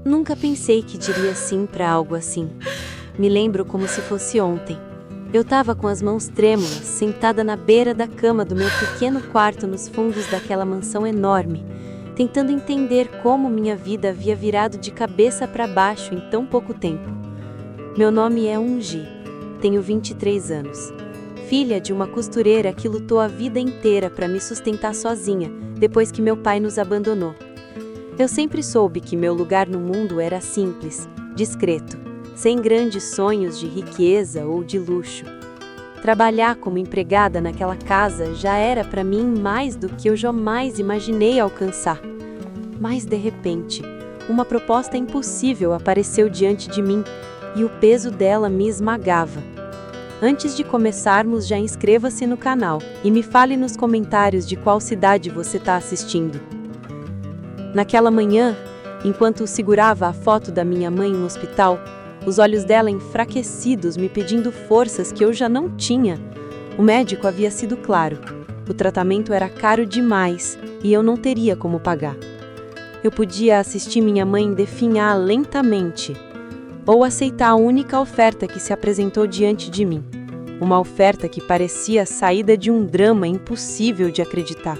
Nunca pensei que diria sim para algo assim. Me lembro como se fosse ontem. Eu estava com as mãos trêmulas, sentada na beira da cama do meu pequeno quarto nos fundos daquela mansão enorme, tentando entender como minha vida havia virado de cabeça para baixo em tão pouco tempo. Meu nome é Ungi, tenho 23 anos. Filha de uma costureira que lutou a vida inteira para me sustentar sozinha, depois que meu pai nos abandonou. Eu sempre soube que meu lugar no mundo era simples, discreto, sem grandes sonhos de riqueza ou de luxo. Trabalhar como empregada naquela casa já era para mim mais do que eu jamais imaginei alcançar. Mas de repente, uma proposta impossível apareceu diante de mim e o peso dela me esmagava. Antes de começarmos, já inscreva-se no canal e me fale nos comentários de qual cidade você está assistindo. Naquela manhã, enquanto segurava a foto da minha mãe no hospital, os olhos dela enfraquecidos me pedindo forças que eu já não tinha, o médico havia sido claro. O tratamento era caro demais e eu não teria como pagar. Eu podia assistir minha mãe definhar lentamente, ou aceitar a única oferta que se apresentou diante de mim. Uma oferta que parecia a saída de um drama impossível de acreditar.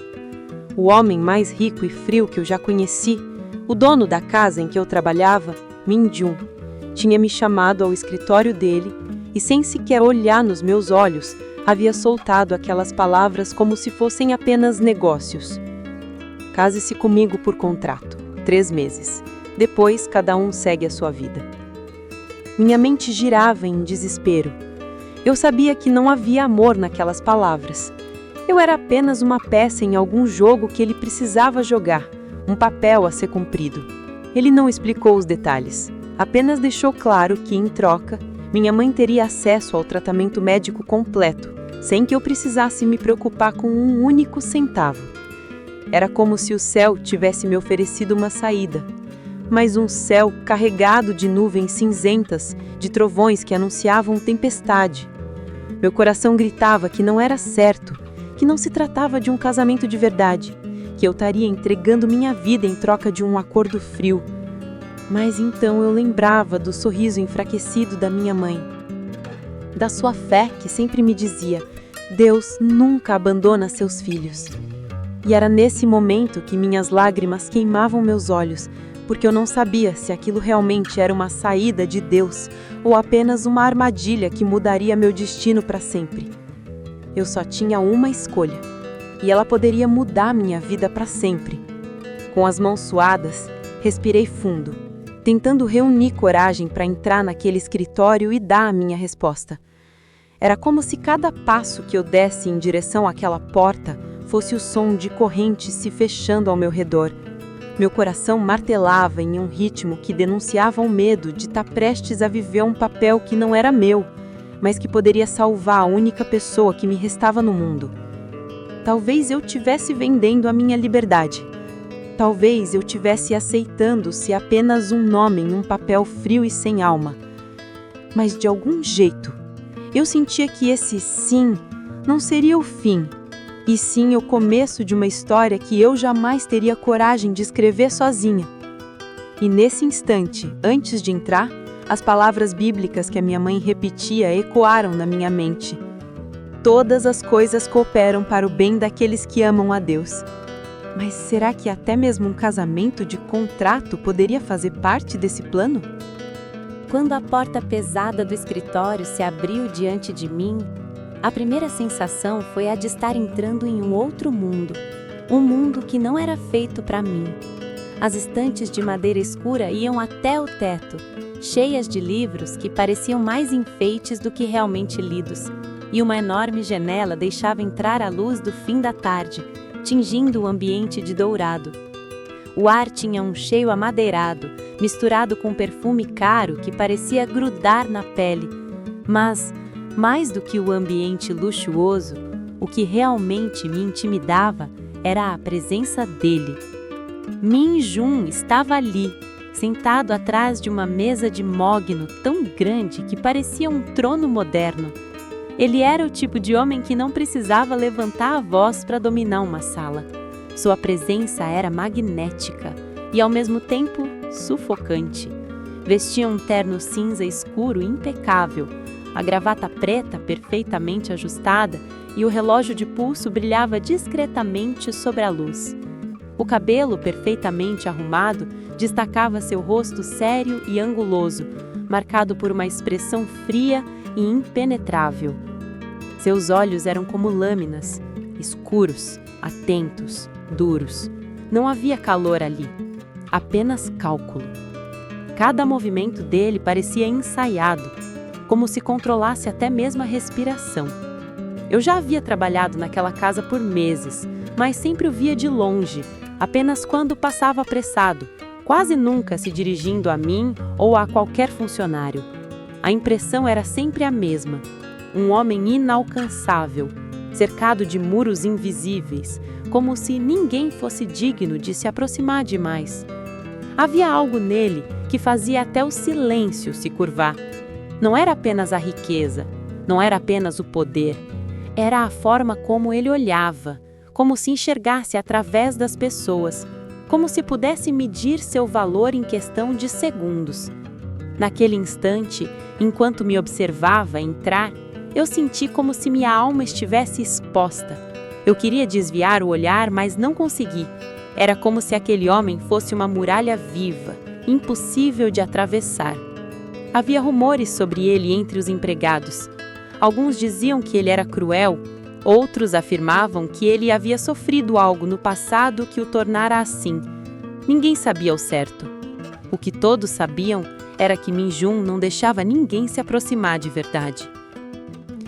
O homem mais rico e frio que eu já conheci, o dono da casa em que eu trabalhava, Min Jun, tinha me chamado ao escritório dele e, sem sequer olhar nos meus olhos, havia soltado aquelas palavras como se fossem apenas negócios. Case-se comigo por contrato, 3 meses. Depois, cada um segue a sua vida. Minha mente girava em desespero. Eu sabia que não havia amor naquelas palavras. Eu era apenas uma peça em algum jogo que ele precisava jogar, um papel a ser cumprido. Ele não explicou os detalhes, apenas deixou claro que, em troca, minha mãe teria acesso ao tratamento médico completo, sem que eu precisasse me preocupar com um único centavo. Era como se o céu tivesse me oferecido uma saída, mas um céu carregado de nuvens cinzentas, de trovões que anunciavam tempestade. Meu coração gritava que não era certo, que não se tratava de um casamento de verdade, que eu estaria entregando minha vida em troca de um acordo frio. Mas então eu lembrava do sorriso enfraquecido da minha mãe, da sua fé que sempre me dizia: Deus nunca abandona seus filhos. E era nesse momento que minhas lágrimas queimavam meus olhos, porque eu não sabia se aquilo realmente era uma saída de Deus ou apenas uma armadilha que mudaria meu destino para sempre. Eu só tinha uma escolha, e ela poderia mudar minha vida para sempre. Com as mãos suadas, respirei fundo, tentando reunir coragem para entrar naquele escritório e dar a minha resposta. Era como se cada passo que eu desse em direção àquela porta fosse o som de correntes se fechando ao meu redor. Meu coração martelava em um ritmo que denunciava o medo de estar prestes a viver um papel que não era meu, mas que poderia salvar a única pessoa que me restava no mundo. Talvez eu tivesse vendendo a minha liberdade. Talvez eu tivesse aceitando ser apenas um nome em um papel frio e sem alma. Mas de algum jeito, eu sentia que esse sim não seria o fim, e sim o começo de uma história que eu jamais teria coragem de escrever sozinha. E nesse instante, antes de entrar, as palavras bíblicas que a minha mãe repetia ecoaram na minha mente. Todas as coisas cooperam para o bem daqueles que amam a Deus. Mas será que até mesmo um casamento de contrato poderia fazer parte desse plano? Quando a porta pesada do escritório se abriu diante de mim, a primeira sensação foi a de estar entrando em um outro mundo. Um mundo que não era feito para mim. As estantes de madeira escura iam até o teto, cheias de livros que pareciam mais enfeites do que realmente lidos, e uma enorme janela deixava entrar a luz do fim da tarde, tingindo o ambiente de dourado. O ar tinha um cheiro amadeirado, misturado com perfume caro que parecia grudar na pele. Mas, mais do que o ambiente luxuoso, o que realmente me intimidava era a presença dele. Min Jun estava ali, sentado atrás de uma mesa de mogno tão grande que parecia um trono moderno. Ele era o tipo de homem que não precisava levantar a voz para dominar uma sala. Sua presença era magnética e, ao mesmo tempo, sufocante. Vestia um terno cinza escuro impecável, a gravata preta perfeitamente ajustada e o relógio de pulso brilhava discretamente sobre a luz. O cabelo perfeitamente arrumado destacava seu rosto sério e anguloso, marcado por uma expressão fria e impenetrável. Seus olhos eram como lâminas, escuros, atentos, duros. Não havia calor ali, apenas cálculo. Cada movimento dele parecia ensaiado, como se controlasse até mesmo a respiração. Eu já havia trabalhado naquela casa por meses, mas sempre o via de longe, apenas quando passava apressado, quase nunca se dirigindo a mim ou a qualquer funcionário. A impressão era sempre a mesma: um homem inalcançável, cercado de muros invisíveis, como se ninguém fosse digno de se aproximar demais. Havia algo nele que fazia até o silêncio se curvar. Não era apenas a riqueza, não era apenas o poder, era a forma como ele olhava, como se enxergasse através das pessoas, como se pudesse medir seu valor em questão de segundos. Naquele instante, enquanto me observava entrar, eu senti como se minha alma estivesse exposta. Eu queria desviar o olhar, mas não consegui. Era como se aquele homem fosse uma muralha viva, impossível de atravessar. Havia rumores sobre ele entre os empregados. Alguns diziam que ele era cruel, outros afirmavam que ele havia sofrido algo no passado que o tornara assim. Ninguém sabia ao certo. O que todos sabiam era que Min-jun não deixava ninguém se aproximar de verdade.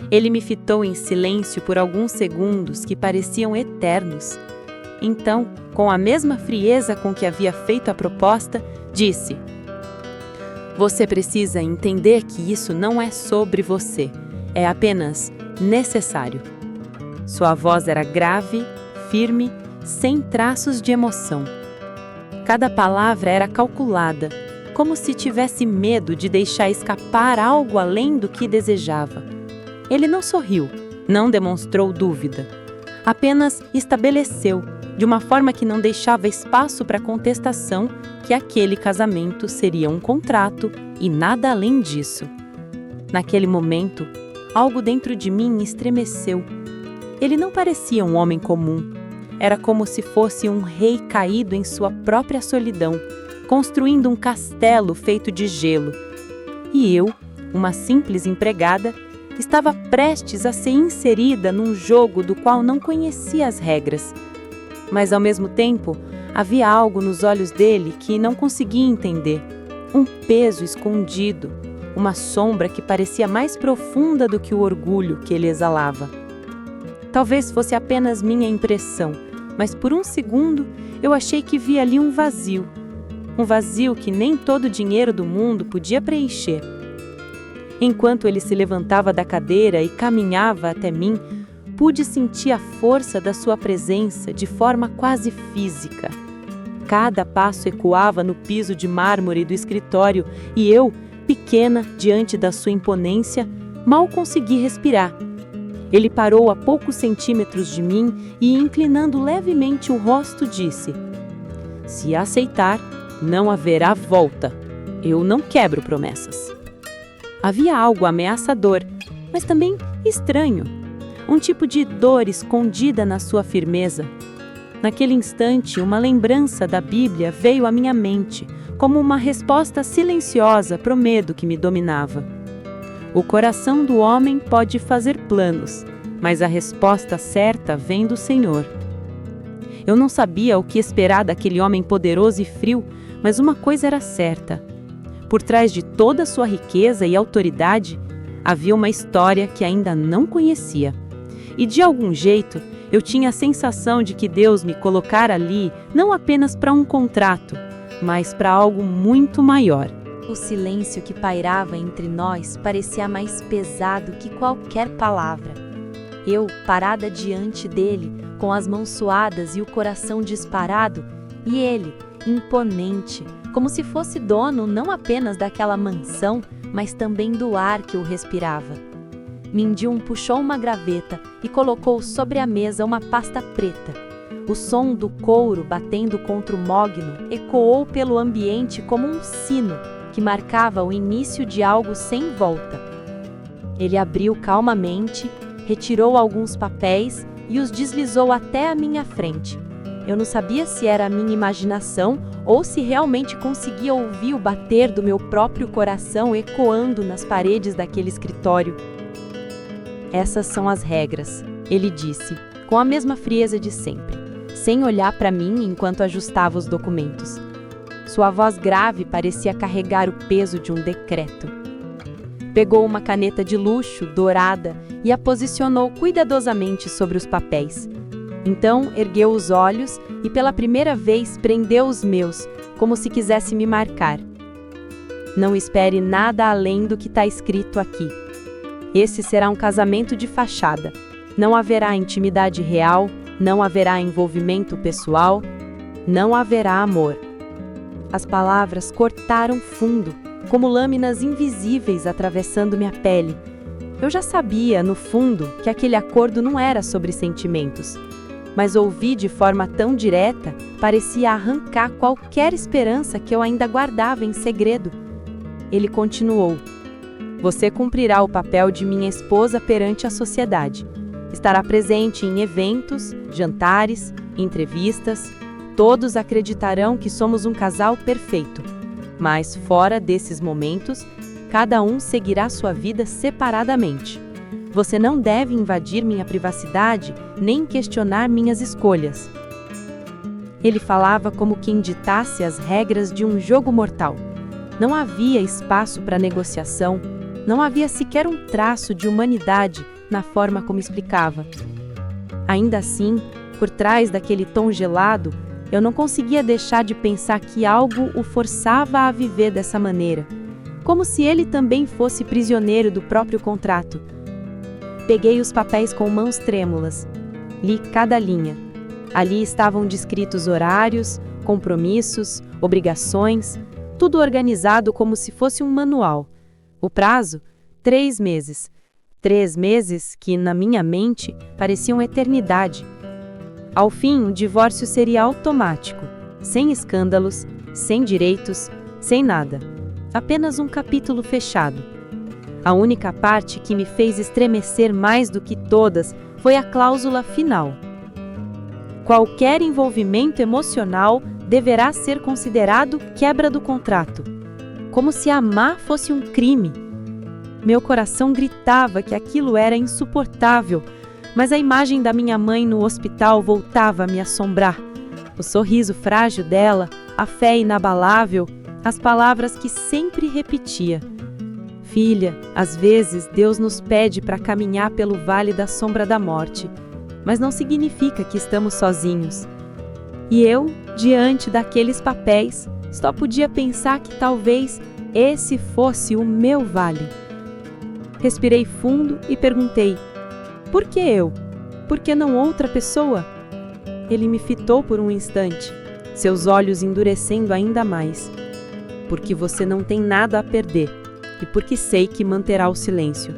Ele me fitou em silêncio por alguns segundos que pareciam eternos. Então, com a mesma frieza com que havia feito a proposta, disse: "Você precisa entender que isso não é sobre você, é apenas necessário." Sua voz era grave, firme, sem traços de emoção. Cada palavra era calculada, como se tivesse medo de deixar escapar algo além do que desejava. Ele não sorriu, não demonstrou dúvida. Apenas estabeleceu, de uma forma que não deixava espaço para contestação, que aquele casamento seria um contrato e nada além disso. Naquele momento, algo dentro de mim estremeceu. Ele não parecia um homem comum. Era como se fosse um rei caído em sua própria solidão, construindo um castelo feito de gelo. E eu, uma simples empregada, estava prestes a ser inserida num jogo do qual não conhecia as regras. Mas, ao mesmo tempo, havia algo nos olhos dele que não conseguia entender. Um peso escondido, uma sombra que parecia mais profunda do que o orgulho que ele exalava. Talvez fosse apenas minha impressão, mas por um segundo eu achei que via ali um vazio. Um vazio que nem todo o dinheiro do mundo podia preencher. Enquanto ele se levantava da cadeira e caminhava até mim, pude sentir a força da sua presença de forma quase física. Cada passo ecoava no piso de mármore do escritório e eu, pequena diante da sua imponência, mal consegui respirar. Ele parou a poucos centímetros de mim e, inclinando levemente o rosto, disse: "Se aceitar, não haverá volta. Eu não quebro promessas." Havia algo ameaçador, mas também estranho. Um tipo de dor escondida na sua firmeza. Naquele instante, uma lembrança da Bíblia veio à minha mente, como uma resposta silenciosa para o medo que me dominava. O coração do homem pode fazer planos, mas a resposta certa vem do Senhor. Eu não sabia o que esperar daquele homem poderoso e frio, mas uma coisa era certa. Por trás de toda a sua riqueza e autoridade, havia uma história que ainda não conhecia. E de algum jeito, eu tinha a sensação de que Deus me colocara ali não apenas para um contrato, mas para algo muito maior. O silêncio que pairava entre nós parecia mais pesado que qualquer palavra. Eu, parada diante dele, com as mãos suadas e o coração disparado, e ele, imponente, como se fosse dono não apenas daquela mansão, mas também do ar que o respirava. Min-jun puxou uma graveta e colocou sobre a mesa uma pasta preta. O som do couro batendo contra o mogno ecoou pelo ambiente como um sino que marcava o início de algo sem volta. Ele abriu calmamente, retirou alguns papéis e os deslizou até a minha frente. Eu não sabia se era a minha imaginação ou se realmente conseguia ouvir o bater do meu próprio coração ecoando nas paredes daquele escritório. Essas são as regras, ele disse, com a mesma frieza de sempre, sem olhar para mim enquanto ajustava os documentos. Sua voz grave parecia carregar o peso de um decreto. Pegou uma caneta de luxo, dourada, e a posicionou cuidadosamente sobre os papéis. Então, ergueu os olhos e pela primeira vez prendeu os meus, como se quisesse me marcar. Não espere nada além do que está escrito aqui. Esse será um casamento de fachada. Não haverá intimidade real, não haverá envolvimento pessoal, não haverá amor. As palavras cortaram fundo, como lâminas invisíveis atravessando minha pele. Eu já sabia, no fundo, que aquele acordo não era sobre sentimentos. Mas ouvir de forma tão direta parecia arrancar qualquer esperança que eu ainda guardava em segredo. Ele continuou: "Você cumprirá o papel de minha esposa perante a sociedade. Estará presente em eventos, jantares, entrevistas. Todos acreditarão que somos um casal perfeito. Mas fora desses momentos, cada um seguirá sua vida separadamente. Você não deve invadir minha privacidade nem questionar minhas escolhas." Ele falava como quem ditasse as regras de um jogo mortal. Não havia espaço para negociação, não havia sequer um traço de humanidade na forma como explicava. Ainda assim, por trás daquele tom gelado, eu não conseguia deixar de pensar que algo o forçava a viver dessa maneira, como se ele também fosse prisioneiro do próprio contrato. Peguei os papéis com mãos trêmulas. Li cada linha. Ali estavam descritos horários, compromissos, obrigações, tudo organizado como se fosse um manual. O prazo? 3 meses. 3 meses que, na minha mente, pareciam eternidade. Ao fim, o divórcio seria automático, sem escândalos, sem direitos, sem nada. Apenas um capítulo fechado. A única parte que me fez estremecer mais do que todas foi a cláusula final. Qualquer envolvimento emocional deverá ser considerado quebra do contrato. Como se amar fosse um crime. Meu coração gritava que aquilo era insuportável, mas a imagem da minha mãe no hospital voltava a me assombrar. O sorriso frágil dela, a fé inabalável, as palavras que sempre repetia. "Filha, às vezes Deus nos pede para caminhar pelo vale da sombra da morte, mas não significa que estamos sozinhos." E eu, diante daqueles papéis, só podia pensar que talvez esse fosse o meu vale. Respirei fundo e perguntei: "Por que eu? Por que não outra pessoa?" Ele me fitou por um instante, seus olhos endurecendo ainda mais. "Porque você não tem nada a perder, e porque sei que manterá o silêncio."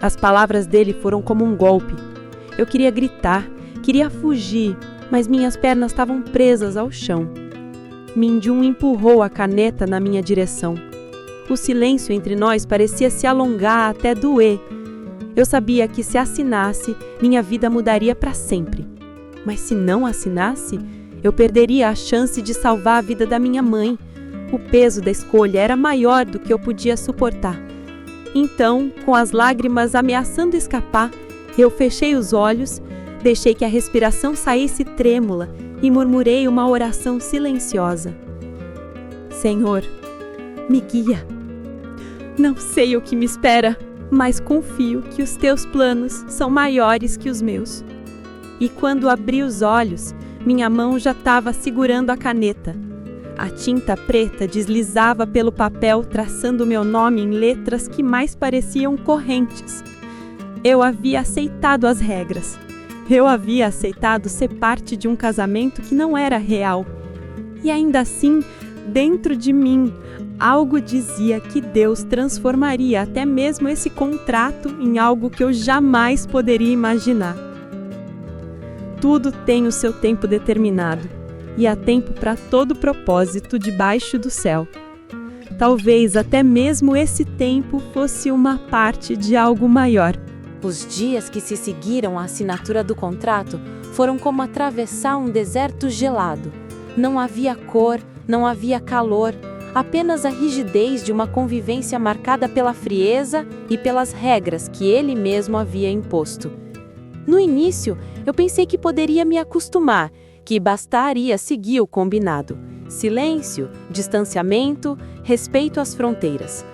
As palavras dele foram como um golpe. Eu queria gritar, queria fugir, mas minhas pernas estavam presas ao chão. Min-jun empurrou a caneta na minha direção. O silêncio entre nós parecia se alongar até doer. Eu sabia que se assinasse, minha vida mudaria para sempre. Mas se não assinasse, eu perderia a chance de salvar a vida da minha mãe. O peso da escolha era maior do que eu podia suportar. Então, com as lágrimas ameaçando escapar, eu fechei os olhos, deixei que a respiração saísse trêmula e murmurei uma oração silenciosa. "Senhor, me guia. Não sei o que me espera, mas confio que os teus planos são maiores que os meus." E quando abri os olhos, minha mão já estava segurando a caneta. A tinta preta deslizava pelo papel, traçando meu nome em letras que mais pareciam correntes. Eu havia aceitado as regras. Eu havia aceitado ser parte de um casamento que não era real. E ainda assim, dentro de mim, algo dizia que Deus transformaria até mesmo esse contrato em algo que eu jamais poderia imaginar. Tudo tem o seu tempo determinado, e há tempo para todo propósito debaixo do céu. Talvez até mesmo esse tempo fosse uma parte de algo maior. Os dias que se seguiram à assinatura do contrato foram como atravessar um deserto gelado. Não havia cor, não havia calor, apenas a rigidez de uma convivência marcada pela frieza e pelas regras que ele mesmo havia imposto. No início, eu pensei que poderia me acostumar, que bastaria seguir o combinado. Silêncio, distanciamento, respeito às fronteiras.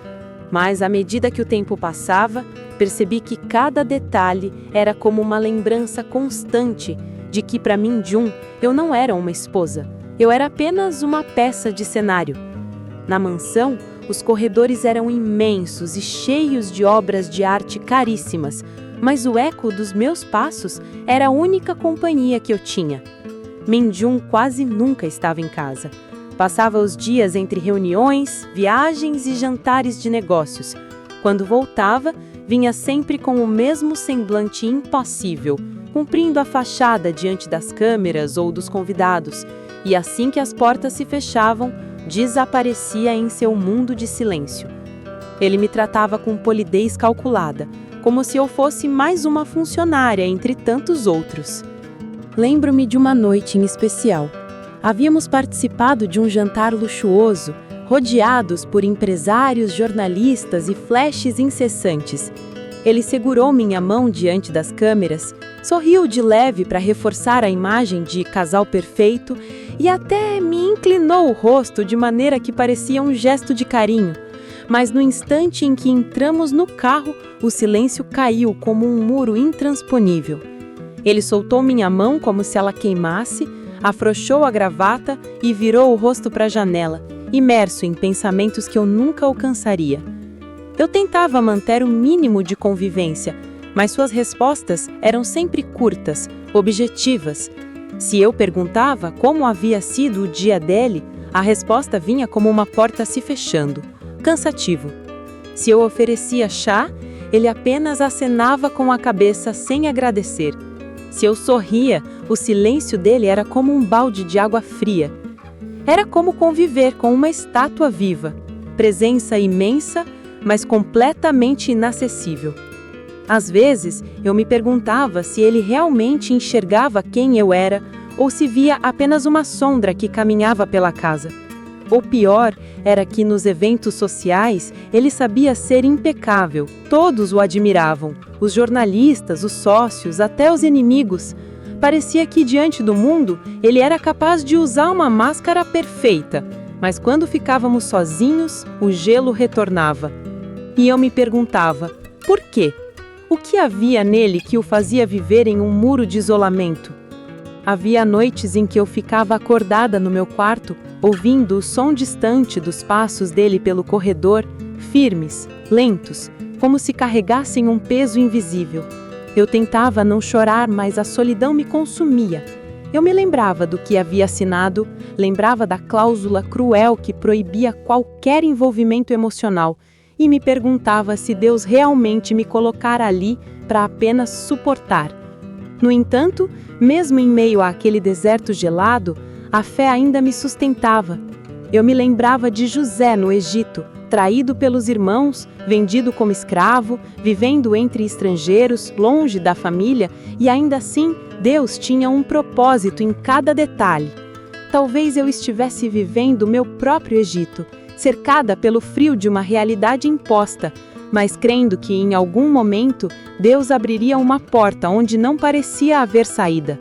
Mas à medida que o tempo passava, percebi que cada detalhe era como uma lembrança constante de que para Min-jun eu não era uma esposa, eu era apenas uma peça de cenário. Na mansão, os corredores eram imensos e cheios de obras de arte caríssimas, mas o eco dos meus passos era a única companhia que eu tinha. Min-jun quase nunca estava em casa. Passava os dias entre reuniões, viagens e jantares de negócios. Quando voltava, vinha sempre com o mesmo semblante impassível, cumprindo a fachada diante das câmeras ou dos convidados, e assim que as portas se fechavam, desaparecia em seu mundo de silêncio. Ele me tratava com polidez calculada, como se eu fosse mais uma funcionária entre tantos outros. Lembro-me de uma noite em especial. Havíamos participado de um jantar luxuoso, rodeados por empresários, jornalistas e flashes incessantes. Ele segurou minha mão diante das câmeras, sorriu de leve para reforçar a imagem de casal perfeito e até me inclinou o rosto de maneira que parecia um gesto de carinho. Mas no instante em que entramos no carro, o silêncio caiu como um muro intransponível. Ele soltou minha mão como se ela queimasse, afrouxou a gravata e virou o rosto para a janela, imerso em pensamentos que eu nunca alcançaria. Eu tentava manter o mínimo de convivência, mas suas respostas eram sempre curtas, objetivas. Se eu perguntava como havia sido o dia dele, a resposta vinha como uma porta se fechando, cansativo. Se eu oferecia chá, ele apenas acenava com a cabeça sem agradecer. Se eu sorria, o silêncio dele era como um balde de água fria. Era como conviver com uma estátua viva, presença imensa, mas completamente inacessível. Às vezes, eu me perguntava se ele realmente enxergava quem eu era ou se via apenas uma sombra que caminhava pela casa. O pior era que nos eventos sociais ele sabia ser impecável, todos o admiravam, os jornalistas, os sócios, até os inimigos. Parecia que diante do mundo ele era capaz de usar uma máscara perfeita, mas quando ficávamos sozinhos, o gelo retornava. E eu me perguntava, por quê? O que havia nele que o fazia viver em um muro de isolamento? Havia noites em que eu ficava acordada no meu quarto, ouvindo o som distante dos passos dele pelo corredor, firmes, lentos, como se carregassem um peso invisível. Eu tentava não chorar, mas a solidão me consumia. Eu me lembrava do que havia assinado, lembrava da cláusula cruel que proibia qualquer envolvimento emocional, e me perguntava se Deus realmente me colocara ali para apenas suportar. No entanto, mesmo em meio àquele deserto gelado, a fé ainda me sustentava. Eu me lembrava de José no Egito, traído pelos irmãos, vendido como escravo, vivendo entre estrangeiros, longe da família, e ainda assim, Deus tinha um propósito em cada detalhe. Talvez eu estivesse vivendo o meu próprio Egito, cercada pelo frio de uma realidade imposta, mas crendo que em algum momento Deus abriria uma porta onde não parecia haver saída.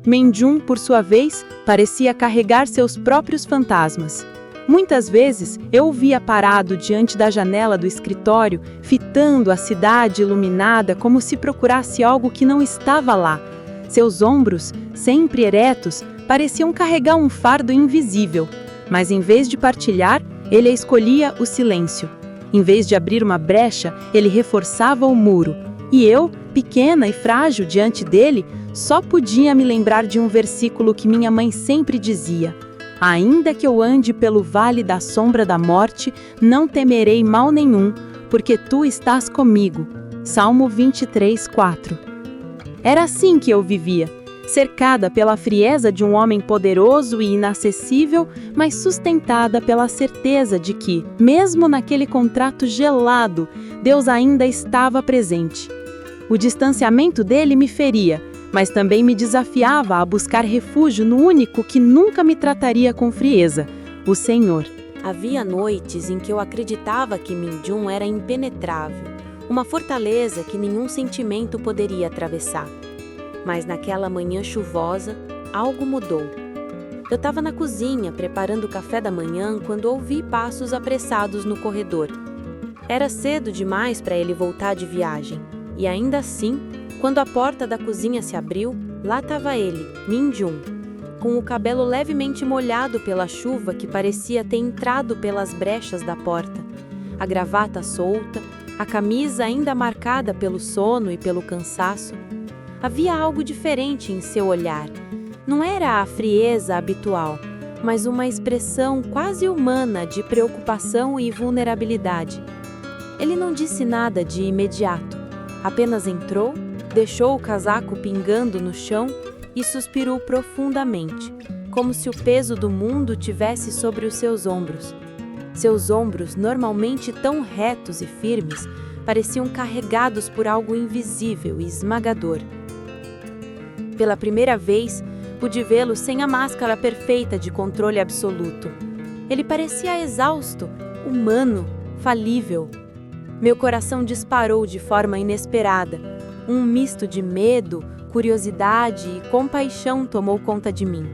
Min-jun, por sua vez, parecia carregar seus próprios fantasmas. Muitas vezes eu o via parado diante da janela do escritório, fitando a cidade iluminada como se procurasse algo que não estava lá. Seus ombros, sempre eretos, pareciam carregar um fardo invisível, mas em vez de partilhar, ele escolhia o silêncio. Em vez de abrir uma brecha, ele reforçava o muro. E eu, pequena e frágil diante dele, só podia me lembrar de um versículo que minha mãe sempre dizia: ainda que eu ande pelo vale da sombra da morte, não temerei mal nenhum, porque tu estás comigo. Salmo 23:4. Era assim que eu vivia. cercada pela frieza de um homem poderoso e inacessível, mas sustentada pela certeza de que, mesmo naquele contrato gelado, Deus ainda estava presente. O distanciamento dele me feria, mas também me desafiava a buscar refúgio no único que nunca me trataria com frieza, o Senhor. Havia noites em que eu acreditava que Min-jung era impenetrável, uma fortaleza que nenhum sentimento poderia atravessar. Mas naquela manhã chuvosa, algo mudou. Eu estava na cozinha preparando o café da manhã quando ouvi passos apressados no corredor. Era cedo demais para ele voltar de viagem, e ainda assim, quando a porta da cozinha se abriu, lá estava ele, Min-jung, com o cabelo levemente molhado pela chuva que parecia ter entrado pelas brechas da porta, a gravata solta, a camisa ainda marcada pelo sono e pelo cansaço. Havia algo diferente em seu olhar. Não era a frieza habitual, mas uma expressão quase humana de preocupação e vulnerabilidade. Ele não disse nada de imediato, apenas entrou, deixou o casaco pingando no chão e suspirou profundamente, como se o peso do mundo tivesse sobre os seus ombros. Seus ombros, normalmente tão retos e firmes, pareciam carregados por algo invisível e esmagador. Pela primeira vez, pude vê-lo sem a máscara perfeita de controle absoluto. Ele parecia exausto, humano, falível. Meu coração disparou de forma inesperada. Um misto de medo, curiosidade e compaixão tomou conta de mim.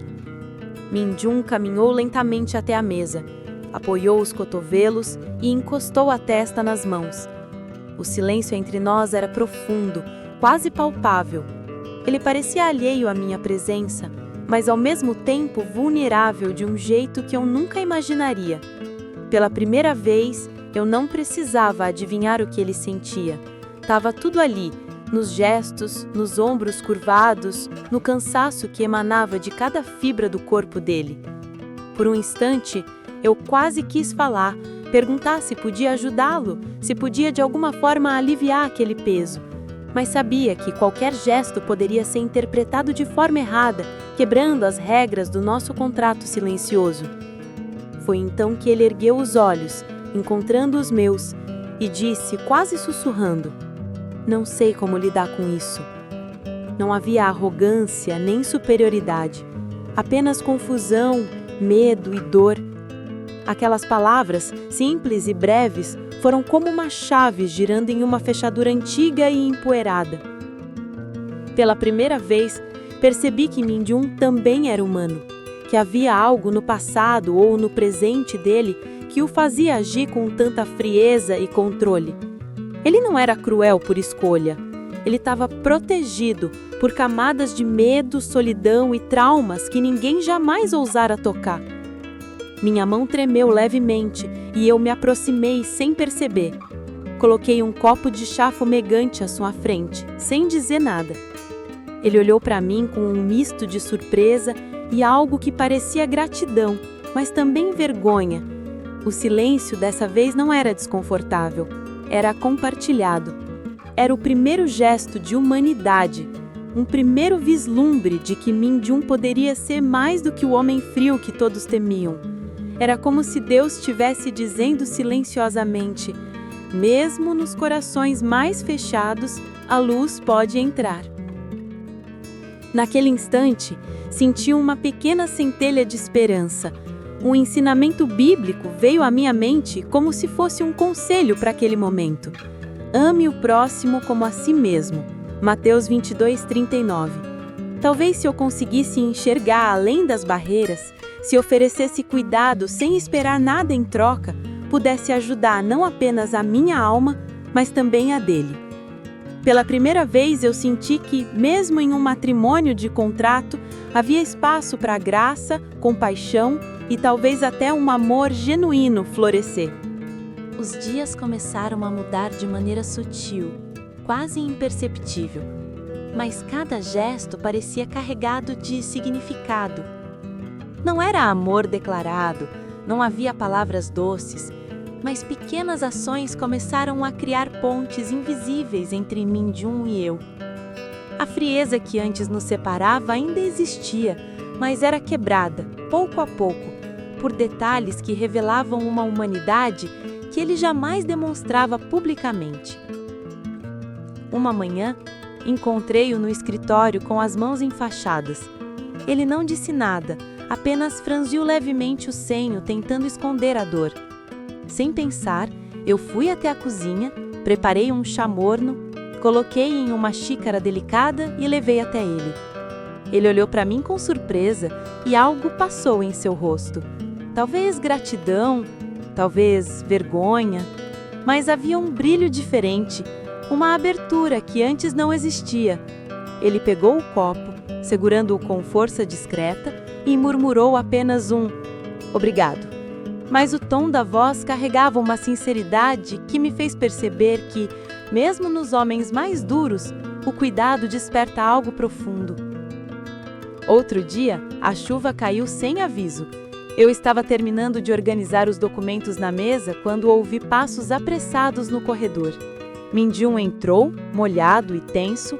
Min-jung caminhou lentamente até a mesa, apoiou os cotovelos e encostou a testa nas mãos. O silêncio entre nós era profundo, quase palpável. Ele parecia alheio à minha presença, mas ao mesmo tempo vulnerável de um jeito que eu nunca imaginaria. Pela primeira vez, eu não precisava adivinhar o que ele sentia. Estava tudo ali, nos gestos, nos ombros curvados, no cansaço que emanava de cada fibra do corpo dele. Por um instante, eu quase quis falar, perguntar se podia ajudá-lo, se podia de alguma forma aliviar aquele peso. Mas sabia que qualquer gesto poderia ser interpretado de forma errada, quebrando as regras do nosso contrato silencioso. Foi então que ele ergueu os olhos, encontrando os meus, e disse, quase sussurrando: "Não sei como lidar com isso." Não havia arrogância nem superioridade, apenas confusão, medo e dor. Aquelas palavras, simples e breves, foram como uma chave girando em uma fechadura antiga e empoeirada. Pela primeira vez, percebi que Min-jung também era humano, que havia algo no passado ou no presente dele que o fazia agir com tanta frieza e controle. Ele não era cruel por escolha. Ele estava protegido por camadas de medo, solidão e traumas que ninguém jamais ousara tocar. Minha mão tremeu levemente e eu me aproximei sem perceber. Coloquei um copo de chá fumegante à sua frente, sem dizer nada. Ele olhou para mim com um misto de surpresa e algo que parecia gratidão, mas também vergonha. O silêncio dessa vez não era desconfortável, era compartilhado. Era o primeiro gesto de humanidade, um primeiro vislumbre de que Min-jung poderia ser mais do que o homem frio que todos temiam. Era como se Deus estivesse dizendo silenciosamente: mesmo nos corações mais fechados, a luz pode entrar. Naquele instante, senti uma pequena centelha de esperança. Um ensinamento bíblico veio à minha mente como se fosse um conselho para aquele momento. Ame o próximo como a si mesmo. Mateus 22:39. Talvez se eu conseguisse enxergar além das barreiras, se oferecesse cuidado sem esperar nada em troca, pudesse ajudar não apenas a minha alma, mas também a dele. Pela primeira vez eu senti que, mesmo em um matrimônio de contrato, havia espaço para graça, compaixão e talvez até um amor genuíno florescer. Os dias começaram a mudar de maneira sutil, quase imperceptível, mas cada gesto parecia carregado de significado. Não era amor declarado, não havia palavras doces, mas pequenas ações começaram a criar pontes invisíveis entre Min-jung e eu. A frieza que antes nos separava ainda existia, mas era quebrada, pouco a pouco, por detalhes que revelavam uma humanidade que ele jamais demonstrava publicamente. Uma manhã, encontrei-o no escritório com as mãos enfaixadas. Ele não disse nada, apenas franziu levemente o senho, tentando esconder a dor. Sem pensar, eu fui até a cozinha, preparei um chá morno, coloquei em uma xícara delicada e levei até ele. Ele olhou para mim com surpresa e algo passou em seu rosto. Talvez gratidão, talvez vergonha, mas havia um brilho diferente, uma abertura que antes não existia. Ele pegou o copo, segurando-o com força discreta, e murmurou apenas um "obrigado". Mas o tom da voz carregava uma sinceridade que me fez perceber que, mesmo nos homens mais duros, o cuidado desperta algo profundo. Outro dia, a chuva caiu sem aviso. Eu estava terminando de organizar os documentos na mesa quando ouvi passos apressados no corredor. Min-jun entrou, molhado e tenso,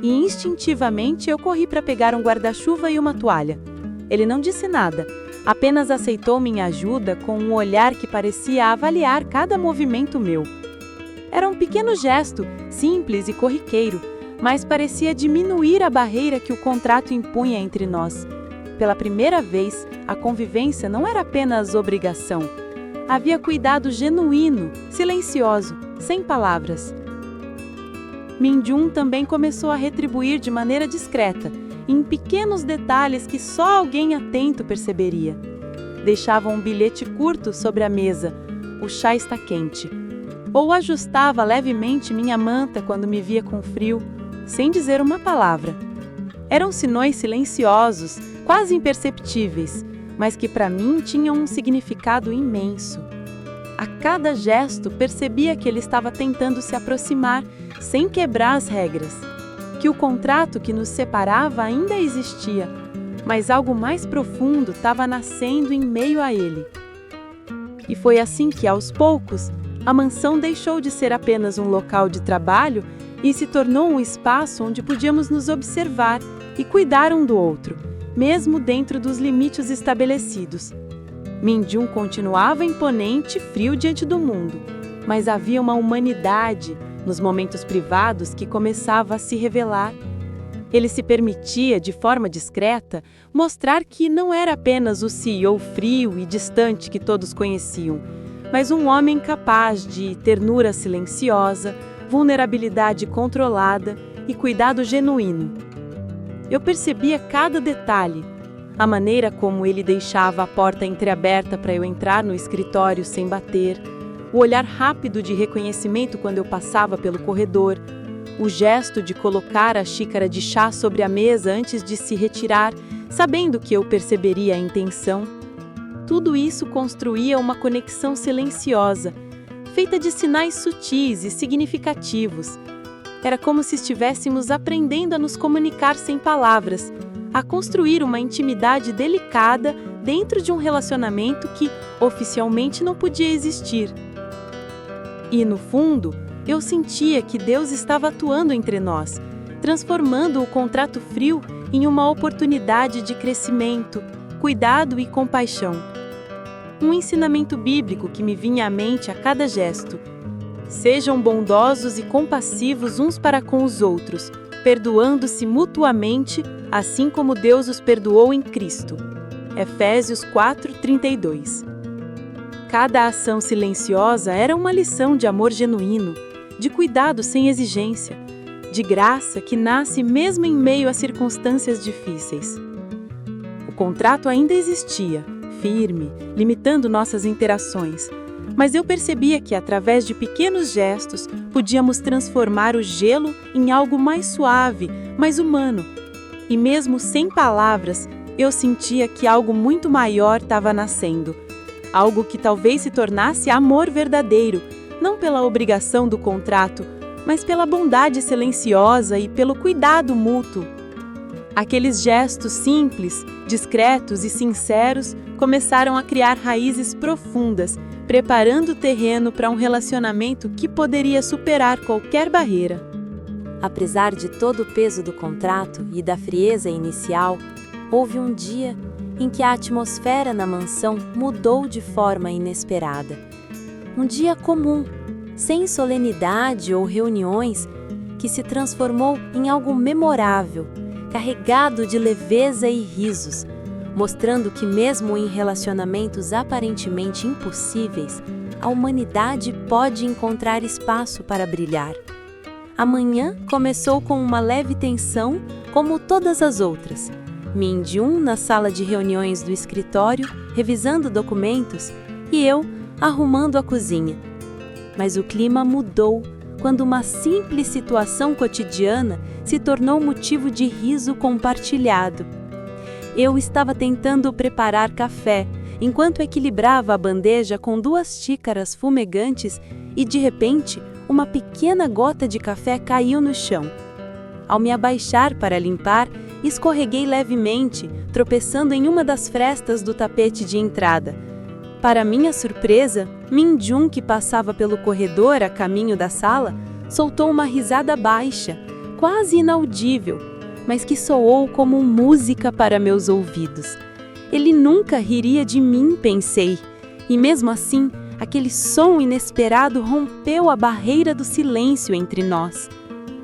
e instintivamente eu corri para pegar um guarda-chuva e uma toalha. Ele não disse nada, apenas aceitou minha ajuda com um olhar que parecia avaliar cada movimento meu. Era um pequeno gesto, simples e corriqueiro, mas parecia diminuir a barreira que o contrato impunha entre nós. Pela primeira vez, a convivência não era apenas obrigação. Havia cuidado genuíno, silencioso, sem palavras. Min-jun também começou a retribuir de maneira discreta, em pequenos detalhes que só alguém atento perceberia. Deixava um bilhete curto sobre a mesa: "O chá está quente". Ou ajustava levemente minha manta quando me via com frio, sem dizer uma palavra. Eram sinais silenciosos, quase imperceptíveis, mas que para mim tinham um significado imenso. A cada gesto percebia que ele estava tentando se aproximar, sem quebrar as regras. Que o contrato que nos separava ainda existia, mas algo mais profundo estava nascendo em meio a ele. E foi assim que, aos poucos, a mansão deixou de ser apenas um local de trabalho e se tornou um espaço onde podíamos nos observar e cuidar um do outro, mesmo dentro dos limites estabelecidos. Min-jun continuava imponente e frio diante do mundo, mas havia uma humanidade nos momentos privados que começava a se revelar. Ele se permitia, de forma discreta, mostrar que não era apenas o CEO frio e distante que todos conheciam, mas um homem capaz de ternura silenciosa, vulnerabilidade controlada e cuidado genuíno. Eu percebia cada detalhe, a maneira como ele deixava a porta entreaberta para eu entrar no escritório sem bater, o olhar rápido de reconhecimento quando eu passava pelo corredor, o gesto de colocar a xícara de chá sobre a mesa antes de se retirar, sabendo que eu perceberia a intenção. Tudo isso construía uma conexão silenciosa, feita de sinais sutis e significativos. Era como se estivéssemos aprendendo a nos comunicar sem palavras, a construir uma intimidade delicada dentro de um relacionamento que oficialmente não podia existir. E, no fundo, eu sentia que Deus estava atuando entre nós, transformando o contrato frio em uma oportunidade de crescimento, cuidado e compaixão. Um ensinamento bíblico que me vinha à mente a cada gesto: sejam bondosos e compassivos uns para com os outros, perdoando-se mutuamente, assim como Deus os perdoou em Cristo. Efésios 4:32. Cada ação silenciosa era uma lição de amor genuíno, de cuidado sem exigência, de graça que nasce mesmo em meio a circunstâncias difíceis. O contrato ainda existia, firme, limitando nossas interações, mas eu percebia que, através de pequenos gestos, podíamos transformar o gelo em algo mais suave, mais humano. E mesmo sem palavras, eu sentia que algo muito maior estava nascendo. Algo que talvez se tornasse amor verdadeiro, não pela obrigação do contrato, mas pela bondade silenciosa e pelo cuidado mútuo. Aqueles gestos simples, discretos e sinceros começaram a criar raízes profundas, preparando o terreno para um relacionamento que poderia superar qualquer barreira. Apesar de todo o peso do contrato e da frieza inicial, houve um dia em que a atmosfera na mansão mudou de forma inesperada. Um dia comum, sem solenidade ou reuniões, que se transformou em algo memorável, carregado de leveza e risos, mostrando que mesmo em relacionamentos aparentemente impossíveis, a humanidade pode encontrar espaço para brilhar. A manhã começou com uma leve tensão, como todas as outras. Min-jun na sala de reuniões do escritório, revisando documentos, e eu arrumando a cozinha. Mas o clima mudou quando uma simples situação cotidiana se tornou motivo de riso compartilhado. Eu estava tentando preparar café, enquanto equilibrava a bandeja com 2 xícaras fumegantes e, de repente, uma pequena gota de café caiu no chão. Ao me abaixar para limpar, escorreguei levemente, tropeçando em uma das frestas do tapete de entrada. Para minha surpresa, Min-jun, que passava pelo corredor a caminho da sala, soltou uma risada baixa, quase inaudível, mas que soou como música para meus ouvidos. Ele nunca riria de mim, pensei, e mesmo assim, aquele som inesperado rompeu a barreira do silêncio entre nós.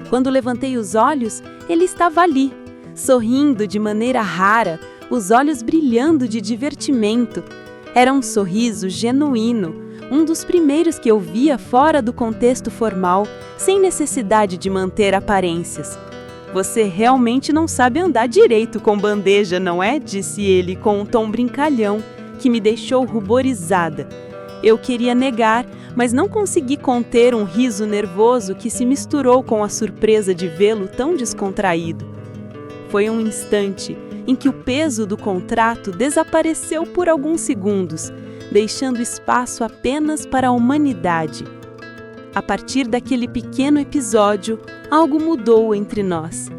Quando levantei os olhos, ele estava ali, sorrindo de maneira rara, os olhos brilhando de divertimento. Era um sorriso genuíno, um dos primeiros que eu via fora do contexto formal, sem necessidade de manter aparências. "Você realmente não sabe andar direito com bandeja, não é?" disse ele com um tom brincalhão, que me deixou ruborizada. Eu queria negar, mas não consegui conter um riso nervoso que se misturou com a surpresa de vê-lo tão descontraído. Foi um instante em que o peso do contrato desapareceu por alguns segundos, deixando espaço apenas para a humanidade. A partir daquele pequeno episódio, algo mudou entre nós.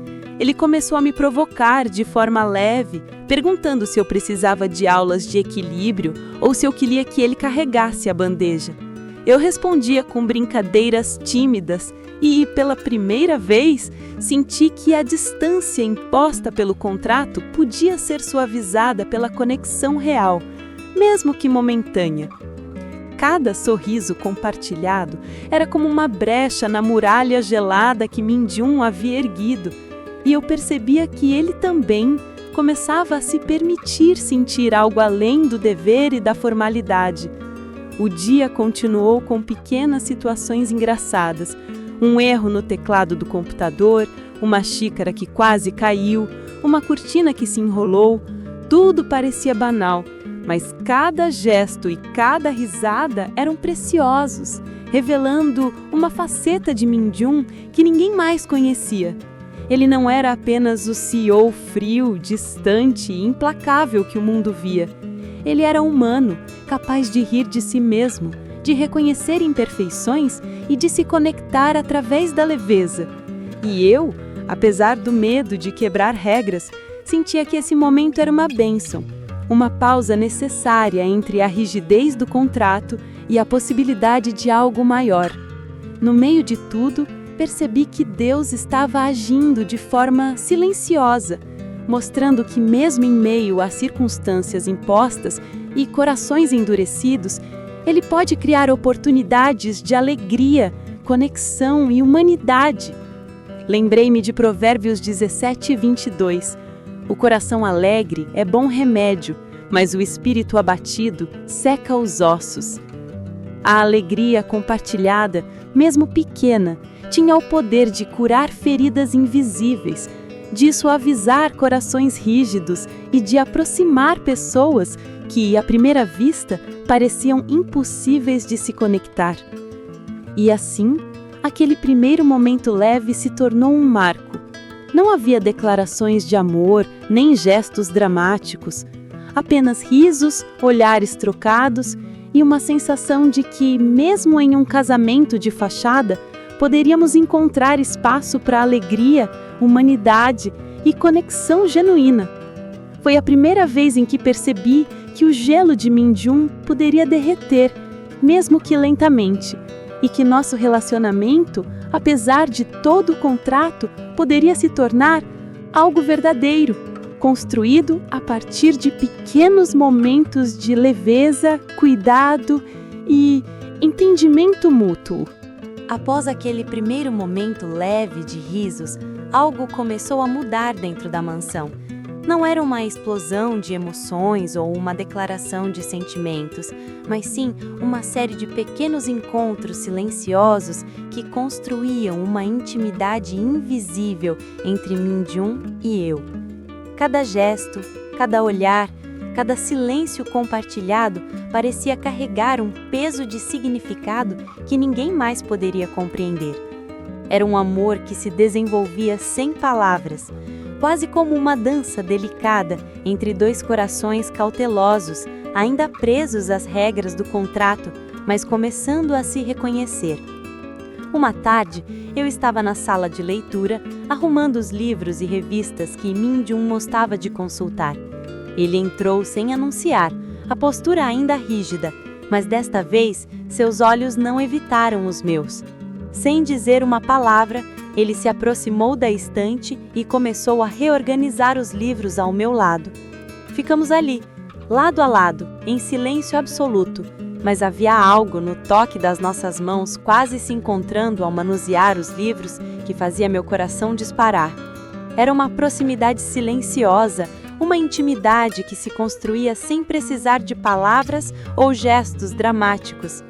Ele começou a me provocar de forma leve, perguntando se eu precisava de aulas de equilíbrio ou se eu queria que ele carregasse a bandeja. Eu respondia com brincadeiras tímidas e, pela primeira vez, senti que a distância imposta pelo contrato podia ser suavizada pela conexão real, mesmo que momentânea. Cada sorriso compartilhado era como uma brecha na muralha gelada que Min-jun havia erguido, e eu percebia que ele também começava a se permitir sentir algo além do dever e da formalidade. O dia continuou com pequenas situações engraçadas, um erro no teclado do computador, uma xícara que quase caiu, uma cortina que se enrolou. Tudo parecia banal, mas cada gesto e cada risada eram preciosos, revelando uma faceta de Min-jun que ninguém mais conhecia. Ele não era apenas o CEO frio, distante e implacável que o mundo via. Ele era humano, capaz de rir de si mesmo, de reconhecer imperfeições e de se conectar através da leveza. E eu, apesar do medo de quebrar regras, sentia que esse momento era uma bênção, uma pausa necessária entre a rigidez do contrato e a possibilidade de algo maior. No meio de tudo, percebi que Deus estava agindo de forma silenciosa, mostrando que mesmo em meio a circunstâncias impostas e corações endurecidos, Ele pode criar oportunidades de alegria, conexão e humanidade. Lembrei-me de Provérbios 17:22. O coração alegre é bom remédio, mas o espírito abatido seca os ossos. A alegria compartilhada, mesmo pequena, tinha o poder de curar feridas invisíveis, de suavizar corações rígidos e de aproximar pessoas que, à primeira vista, pareciam impossíveis de se conectar. E assim, aquele primeiro momento leve se tornou um marco. Não havia declarações de amor, nem gestos dramáticos, apenas risos, olhares trocados e uma sensação de que, mesmo em um casamento de fachada, poderíamos encontrar espaço para alegria, humanidade e conexão genuína. Foi a primeira vez em que percebi que o gelo de Min-jun poderia derreter, mesmo que lentamente, e que nosso relacionamento, apesar de todo o contrato, poderia se tornar algo verdadeiro, construído a partir de pequenos momentos de leveza, cuidado e entendimento mútuo. Após aquele primeiro momento leve de risos, algo começou a mudar dentro da mansão. Não era uma explosão de emoções ou uma declaração de sentimentos, mas sim uma série de pequenos encontros silenciosos que construíam uma intimidade invisível entre Min-jun e eu. Cada gesto, cada olhar, cada silêncio compartilhado parecia carregar um peso de significado que ninguém mais poderia compreender. Era um amor que se desenvolvia sem palavras, quase como uma dança delicada entre dois corações cautelosos, ainda presos às regras do contrato, mas começando a se reconhecer. Uma tarde, eu estava na sala de leitura, arrumando os livros e revistas que Min-jun gostava de consultar. Ele entrou sem anunciar, a postura ainda rígida, mas desta vez seus olhos não evitaram os meus. Sem dizer uma palavra, ele se aproximou da estante e começou a reorganizar os livros ao meu lado. Ficamos ali, lado a lado, em silêncio absoluto, mas havia algo no toque das nossas mãos quase se encontrando ao manusear os livros que fazia meu coração disparar. Era uma proximidade silenciosa, uma intimidade que se construía sem precisar de palavras ou gestos dramáticos.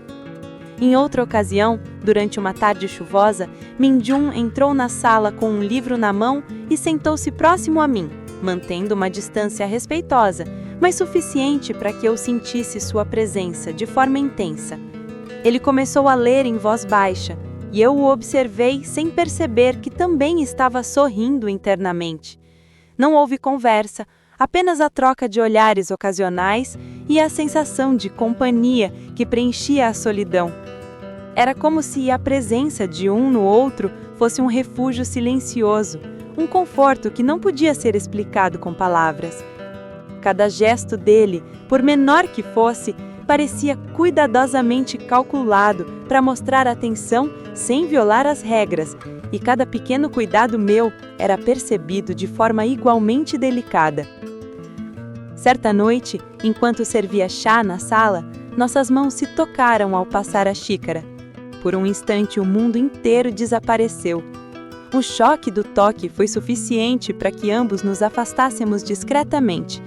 Em outra ocasião, durante uma tarde chuvosa, Min-jun entrou na sala com um livro na mão e sentou-se próximo a mim, mantendo uma distância respeitosa, mas suficiente para que eu sentisse sua presença de forma intensa. Ele começou a ler em voz baixa, e eu o observei sem perceber que também estava sorrindo internamente. Não houve conversa, apenas a troca de olhares ocasionais e a sensação de companhia que preenchia a solidão. Era como se a presença de um no outro fosse um refúgio silencioso, um conforto que não podia ser explicado com palavras. Cada gesto dele, por menor que fosse, parecia cuidadosamente calculado para mostrar atenção sem violar as regras, e cada pequeno cuidado meu era percebido de forma igualmente delicada. Certa noite, enquanto servia chá na sala, nossas mãos se tocaram ao passar a xícara. Por um instante, o mundo inteiro desapareceu. O choque do toque foi suficiente para que ambos nos afastássemos discretamente,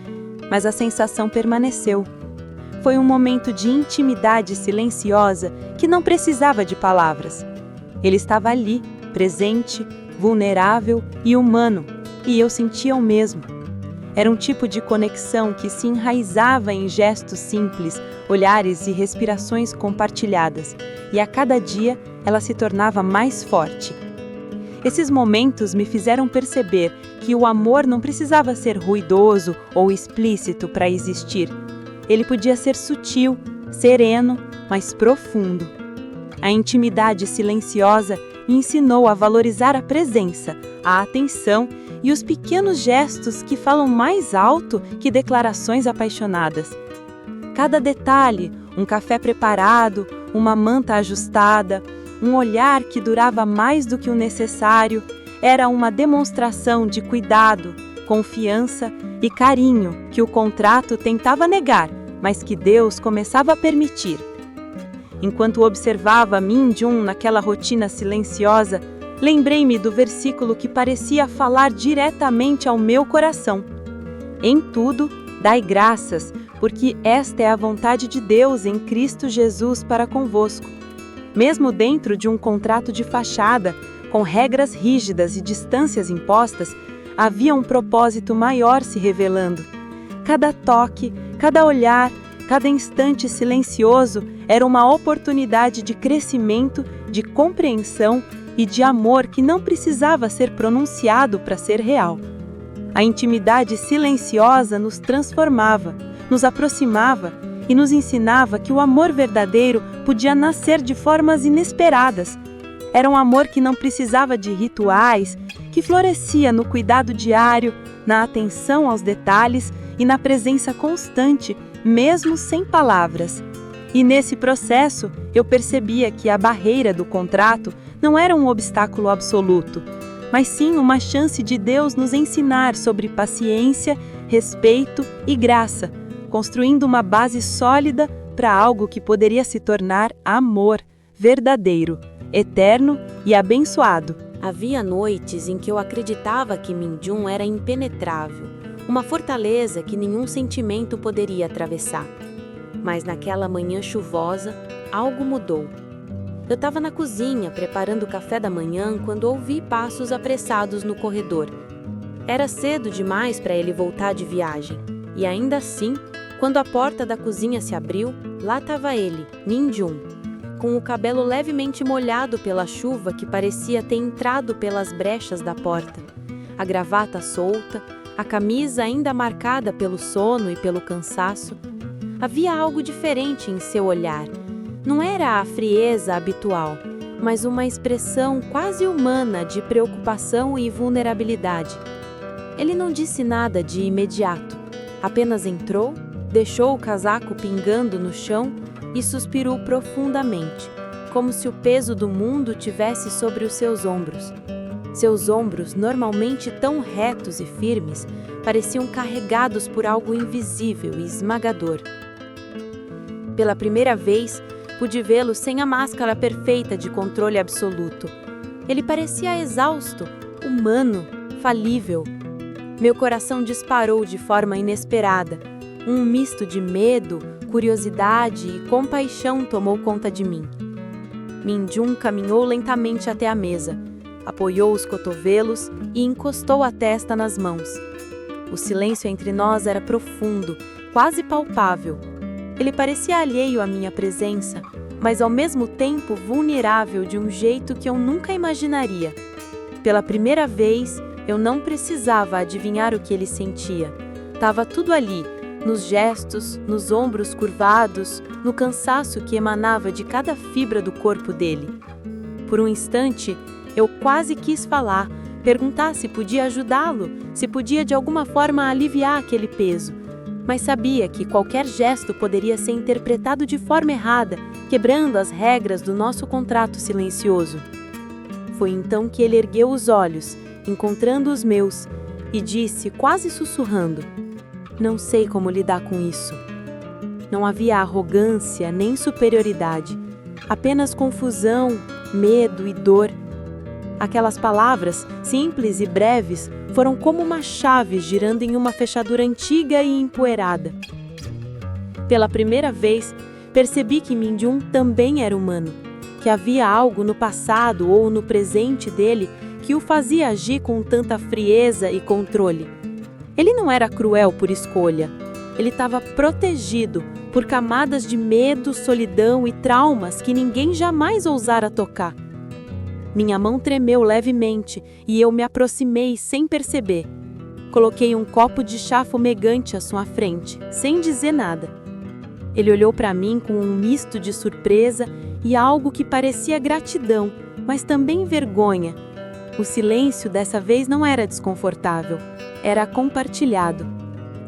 mas a sensação permaneceu. Foi um momento de intimidade silenciosa que não precisava de palavras. Ele estava ali, presente, vulnerável e humano, e eu sentia o mesmo. Era um tipo de conexão que se enraizava em gestos simples, olhares e respirações compartilhadas, e a cada dia ela se tornava mais forte. Esses momentos me fizeram perceber que o amor não precisava ser ruidoso ou explícito para existir. Ele podia ser sutil, sereno, mas profundo. A intimidade silenciosa me ensinou a valorizar a presença, a atenção e os pequenos gestos que falam mais alto que declarações apaixonadas. Cada detalhe, um café preparado, uma manta ajustada, um olhar que durava mais do que o necessário, era uma demonstração de cuidado, confiança e carinho que o contrato tentava negar, mas que Deus começava a permitir. Enquanto observava Min-jun naquela rotina silenciosa, lembrei-me do versículo que parecia falar diretamente ao meu coração. Em tudo, dai graças, porque esta é a vontade de Deus em Cristo Jesus para convosco. Mesmo dentro de um contrato de fachada, com regras rígidas e distâncias impostas, havia um propósito maior se revelando. Cada toque, cada olhar, cada instante silencioso era uma oportunidade de crescimento, de compreensão e de amor que não precisava ser pronunciado para ser real. A intimidade silenciosa nos transformava, nos aproximava e nos ensinava que o amor verdadeiro podia nascer de formas inesperadas. Era um amor que não precisava de rituais, que florescia no cuidado diário, na atenção aos detalhes e na presença constante, mesmo sem palavras. E nesse processo, eu percebia que a barreira do contrato não era um obstáculo absoluto, mas sim uma chance de Deus nos ensinar sobre paciência, respeito e graça, construindo uma base sólida para algo que poderia se tornar amor verdadeiro, eterno e abençoado. Havia noites em que eu acreditava que Minjun era impenetrável, uma fortaleza que nenhum sentimento poderia atravessar. Mas naquela manhã chuvosa, algo mudou. Eu estava na cozinha preparando o café da manhã quando ouvi passos apressados no corredor. Era cedo demais para ele voltar de viagem, e ainda assim, quando a porta da cozinha se abriu, lá estava ele, Minjun, com o cabelo levemente molhado pela chuva que parecia ter entrado pelas brechas da porta, a gravata solta, a camisa ainda marcada pelo sono e pelo cansaço. Havia algo diferente em seu olhar. Não era a frieza habitual, mas uma expressão quase humana de preocupação e vulnerabilidade. Ele não disse nada de imediato, apenas entrou, deixou o casaco pingando no chão e suspirou profundamente, como se o peso do mundo tivesse sobre os seus ombros. Seus ombros, normalmente tão retos e firmes, pareciam carregados por algo invisível e esmagador. Pela primeira vez, pude vê-lo sem a máscara perfeita de controle absoluto. Ele parecia exausto, humano, falível. Meu coração disparou de forma inesperada. Um misto de medo, curiosidade e compaixão tomou conta de mim. Minjun caminhou lentamente até a mesa, apoiou os cotovelos e encostou a testa nas mãos. O silêncio entre nós era profundo, quase palpável. Ele parecia alheio à minha presença, mas ao mesmo tempo vulnerável de um jeito que eu nunca imaginaria. Pela primeira vez, eu não precisava adivinhar o que ele sentia. Estava tudo ali, nos gestos, nos ombros curvados, no cansaço que emanava de cada fibra do corpo dele. Por um instante, eu quase quis falar, perguntar se podia ajudá-lo, se podia de alguma forma aliviar aquele peso. Mas sabia que qualquer gesto poderia ser interpretado de forma errada, quebrando as regras do nosso contrato silencioso. Foi então que ele ergueu os olhos, encontrando os meus, e disse, quase sussurrando: "Não sei como lidar com isso." Não havia arrogância nem superioridade, apenas confusão, medo e dor. Aquelas palavras, simples e breves, foram como uma chave girando em uma fechadura antiga e empoeirada. Pela primeira vez, percebi que Minjun também era humano, que havia algo no passado ou no presente dele que o fazia agir com tanta frieza e controle. Ele não era cruel por escolha. Ele estava protegido por camadas de medo, solidão e traumas que ninguém jamais ousara tocar. Minha mão tremeu levemente e eu me aproximei sem perceber. Coloquei um copo de chá fumegante à sua frente, sem dizer nada. Ele olhou para mim com um misto de surpresa e algo que parecia gratidão, mas também vergonha. O silêncio dessa vez não era desconfortável, era compartilhado.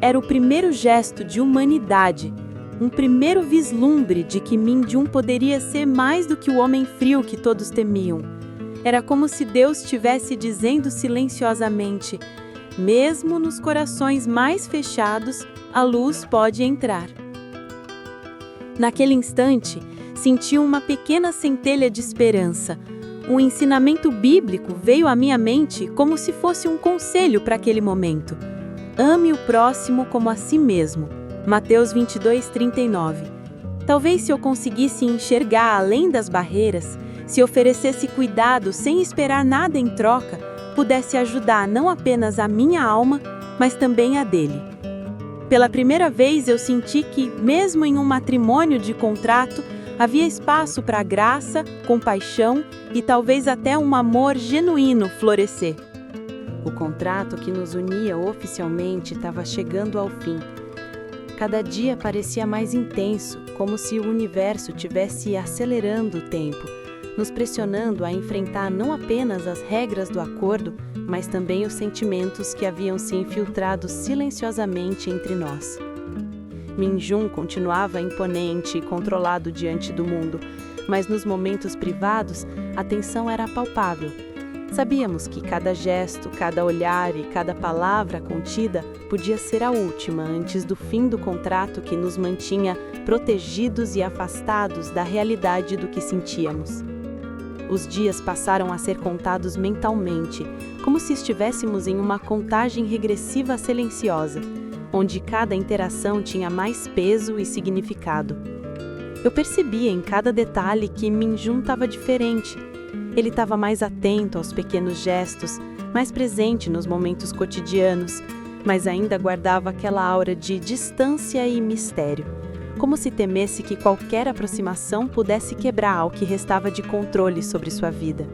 Era o primeiro gesto de humanidade, um primeiro vislumbre de que Minjun poderia ser mais do que o homem frio que todos temiam. Era como se Deus estivesse dizendo silenciosamente: mesmo nos corações mais fechados, a luz pode entrar. Naquele instante, senti uma pequena centelha de esperança. Um ensinamento bíblico veio à minha mente como se fosse um conselho para aquele momento. Ame o próximo como a si mesmo. Mateus 22:39. Talvez se eu conseguisse enxergar além das barreiras, se oferecesse cuidado sem esperar nada em troca, pudesse ajudar não apenas a minha alma, mas também a dele. Pela primeira vez eu senti que, mesmo em um matrimônio de contrato, havia espaço para graça, compaixão e talvez até um amor genuíno florescer. O contrato que nos unia oficialmente estava chegando ao fim. Cada dia parecia mais intenso, como se o universo tivesse acelerando o tempo, nos pressionando a enfrentar não apenas as regras do acordo, mas também os sentimentos que haviam se infiltrado silenciosamente entre nós. Min-jun continuava imponente e controlado diante do mundo, mas nos momentos privados, a tensão era palpável. Sabíamos que cada gesto, cada olhar e cada palavra contida podia ser a última antes do fim do contrato que nos mantinha protegidos e afastados da realidade do que sentíamos. Os dias passaram a ser contados mentalmente, como se estivéssemos em uma contagem regressiva silenciosa, onde cada interação tinha mais peso e significado. Eu percebia em cada detalhe que Min-jun estava diferente. Ele estava mais atento aos pequenos gestos, mais presente nos momentos cotidianos, mas ainda guardava aquela aura de distância e mistério, como se temesse que qualquer aproximação pudesse quebrar o que restava de controle sobre sua vida.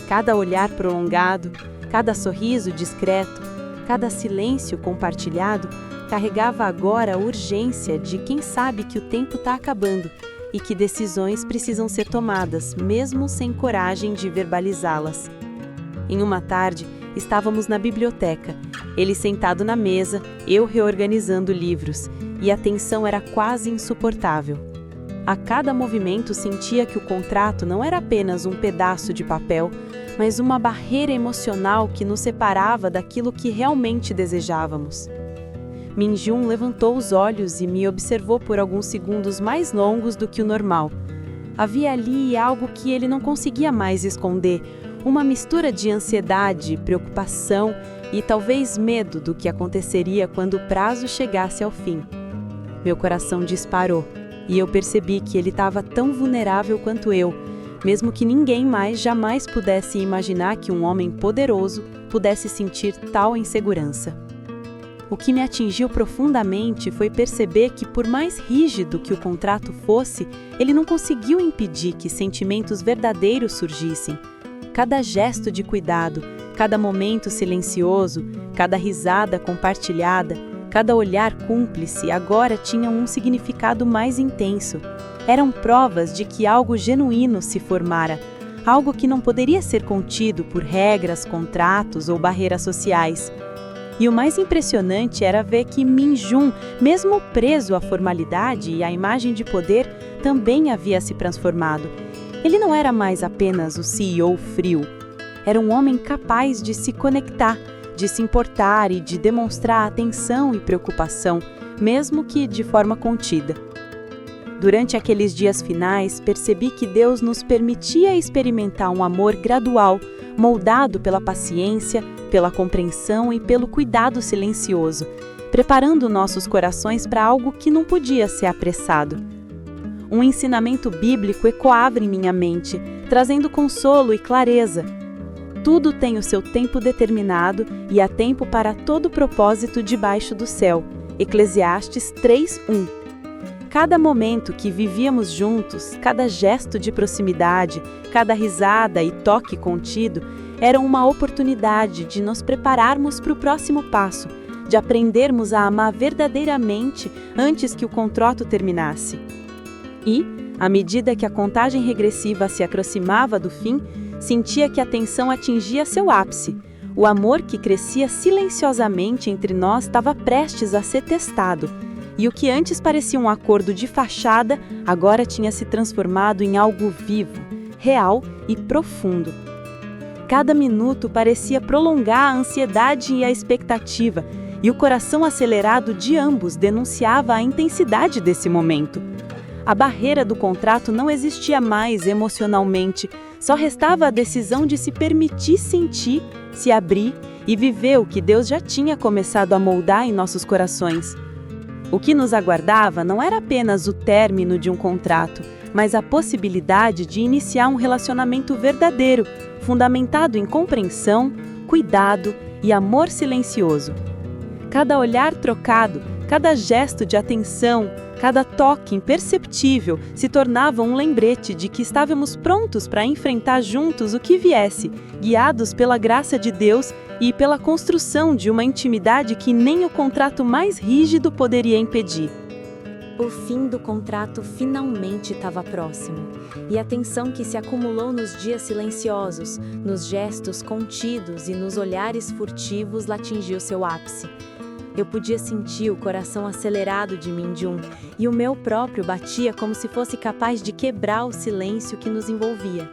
Cada olhar prolongado, cada sorriso discreto, cada silêncio compartilhado carregava agora a urgência de quem sabe que o tempo está acabando e que decisões precisam ser tomadas, mesmo sem coragem de verbalizá-las. Em uma tarde, estávamos na biblioteca, ele sentado na mesa, eu reorganizando livros, e a tensão era quase insuportável. A cada movimento sentia que o contrato não era apenas um pedaço de papel, mas uma barreira emocional que nos separava daquilo que realmente desejávamos. Min-jun levantou os olhos e me observou por alguns segundos mais longos do que o normal. Havia ali algo que ele não conseguia mais esconder, uma mistura de ansiedade, preocupação e talvez medo do que aconteceria quando o prazo chegasse ao fim. Meu coração disparou e eu percebi que ele estava tão vulnerável quanto eu, mesmo que ninguém mais jamais pudesse imaginar que um homem poderoso pudesse sentir tal insegurança. O que me atingiu profundamente foi perceber que, por mais rígido que o contrato fosse, ele não conseguiu impedir que sentimentos verdadeiros surgissem. Cada gesto de cuidado, cada momento silencioso, cada risada compartilhada, cada olhar cúmplice agora tinham um significado mais intenso. Eram provas de que algo genuíno se formara, algo que não poderia ser contido por regras, contratos ou barreiras sociais. E o mais impressionante era ver que Min-jun, mesmo preso à formalidade e à imagem de poder, também havia se transformado. Ele não era mais apenas o CEO frio. Era um homem capaz de se conectar, de se importar e de demonstrar atenção e preocupação, mesmo que de forma contida. Durante aqueles dias finais, percebi que Deus nos permitia experimentar um amor gradual, moldado pela paciência, pela compreensão e pelo cuidado silencioso, preparando nossos corações para algo que não podia ser apressado. Um ensinamento bíblico ecoava em minha mente, trazendo consolo e clareza. Tudo tem o seu tempo determinado e há tempo para todo propósito debaixo do céu. Eclesiastes 3:1. Cada momento que vivíamos juntos, cada gesto de proximidade, cada risada e toque contido, era uma oportunidade de nos prepararmos para o próximo passo, de aprendermos a amar verdadeiramente antes que o contrato terminasse. E, à medida que a contagem regressiva se aproximava do fim, sentia que a tensão atingia seu ápice. O amor que crescia silenciosamente entre nós estava prestes a ser testado. E o que antes parecia um acordo de fachada, agora tinha se transformado em algo vivo, real e profundo. Cada minuto parecia prolongar a ansiedade e a expectativa, e o coração acelerado de ambos denunciava a intensidade desse momento. A barreira do contrato não existia mais emocionalmente, só restava a decisão de se permitir sentir, se abrir e viver o que Deus já tinha começado a moldar em nossos corações. O que nos aguardava não era apenas o término de um contrato, mas a possibilidade de iniciar um relacionamento verdadeiro, fundamentado em compreensão, cuidado e amor silencioso. Cada olhar trocado, cada gesto de atenção, cada toque imperceptível se tornava um lembrete de que estávamos prontos para enfrentar juntos o que viesse, guiados pela graça de Deus e pela construção de uma intimidade que nem o contrato mais rígido poderia impedir. O fim do contrato finalmente estava próximo, e a tensão que se acumulou nos dias silenciosos, nos gestos contidos e nos olhares furtivos atingiu seu ápice. Eu podia sentir o coração acelerado de Min-jun e o meu próprio batia como se fosse capaz de quebrar o silêncio que nos envolvia.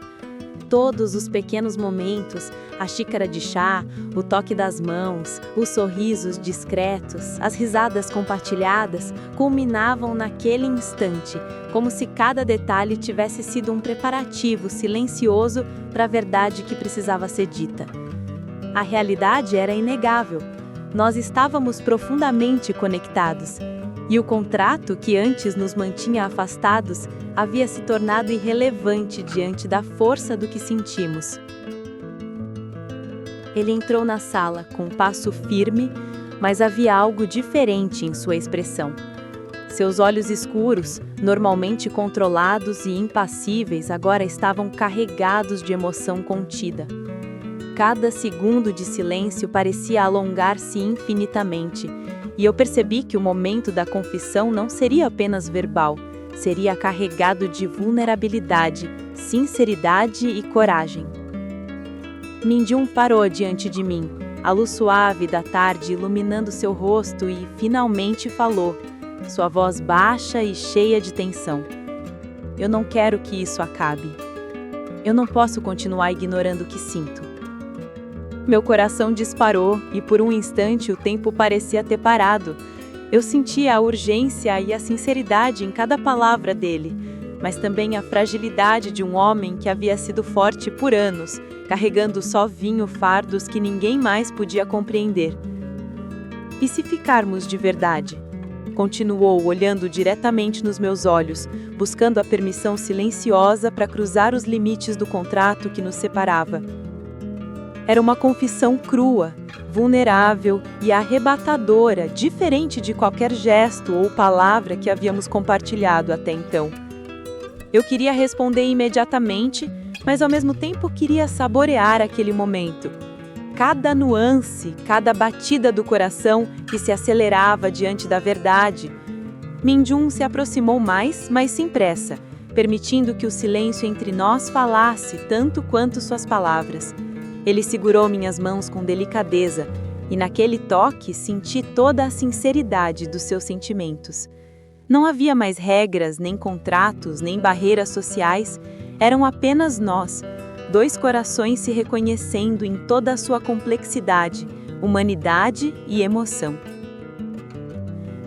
Todos os pequenos momentos, a xícara de chá, o toque das mãos, os sorrisos discretos, as risadas compartilhadas, culminavam naquele instante, como se cada detalhe tivesse sido um preparativo silencioso para a verdade que precisava ser dita. A realidade era inegável. Nós estávamos profundamente conectados. E o contrato que antes nos mantinha afastados havia se tornado irrelevante diante da força do que sentimos. Ele entrou na sala com um passo firme, mas havia algo diferente em sua expressão. Seus olhos escuros, normalmente controlados e impassíveis, agora estavam carregados de emoção contida. Cada segundo de silêncio parecia alongar-se infinitamente, e eu percebi que o momento da confissão não seria apenas verbal, seria carregado de vulnerabilidade, sinceridade e coragem. Min-jun parou diante de mim, a luz suave da tarde iluminando seu rosto e finalmente falou, sua voz baixa e cheia de tensão. Eu não quero que isso acabe. Eu não posso continuar ignorando o que sinto. Meu coração disparou e por um instante o tempo parecia ter parado. Eu sentia a urgência e a sinceridade em cada palavra dele, mas também a fragilidade de um homem que havia sido forte por anos, carregando sozinho fardos que ninguém mais podia compreender. E se ficarmos de verdade? Continuou olhando diretamente nos meus olhos, buscando a permissão silenciosa para cruzar os limites do contrato que nos separava. Era uma confissão crua, vulnerável e arrebatadora, diferente de qualquer gesto ou palavra que havíamos compartilhado até então. Eu queria responder imediatamente, mas ao mesmo tempo queria saborear aquele momento. Cada nuance, cada batida do coração que se acelerava diante da verdade. Min-jun se aproximou mais, mas sem pressa, permitindo que o silêncio entre nós falasse tanto quanto suas palavras. Ele segurou minhas mãos com delicadeza, e naquele toque senti toda a sinceridade dos seus sentimentos. Não havia mais regras, nem contratos, nem barreiras sociais, eram apenas nós, dois corações se reconhecendo em toda a sua complexidade, humanidade e emoção.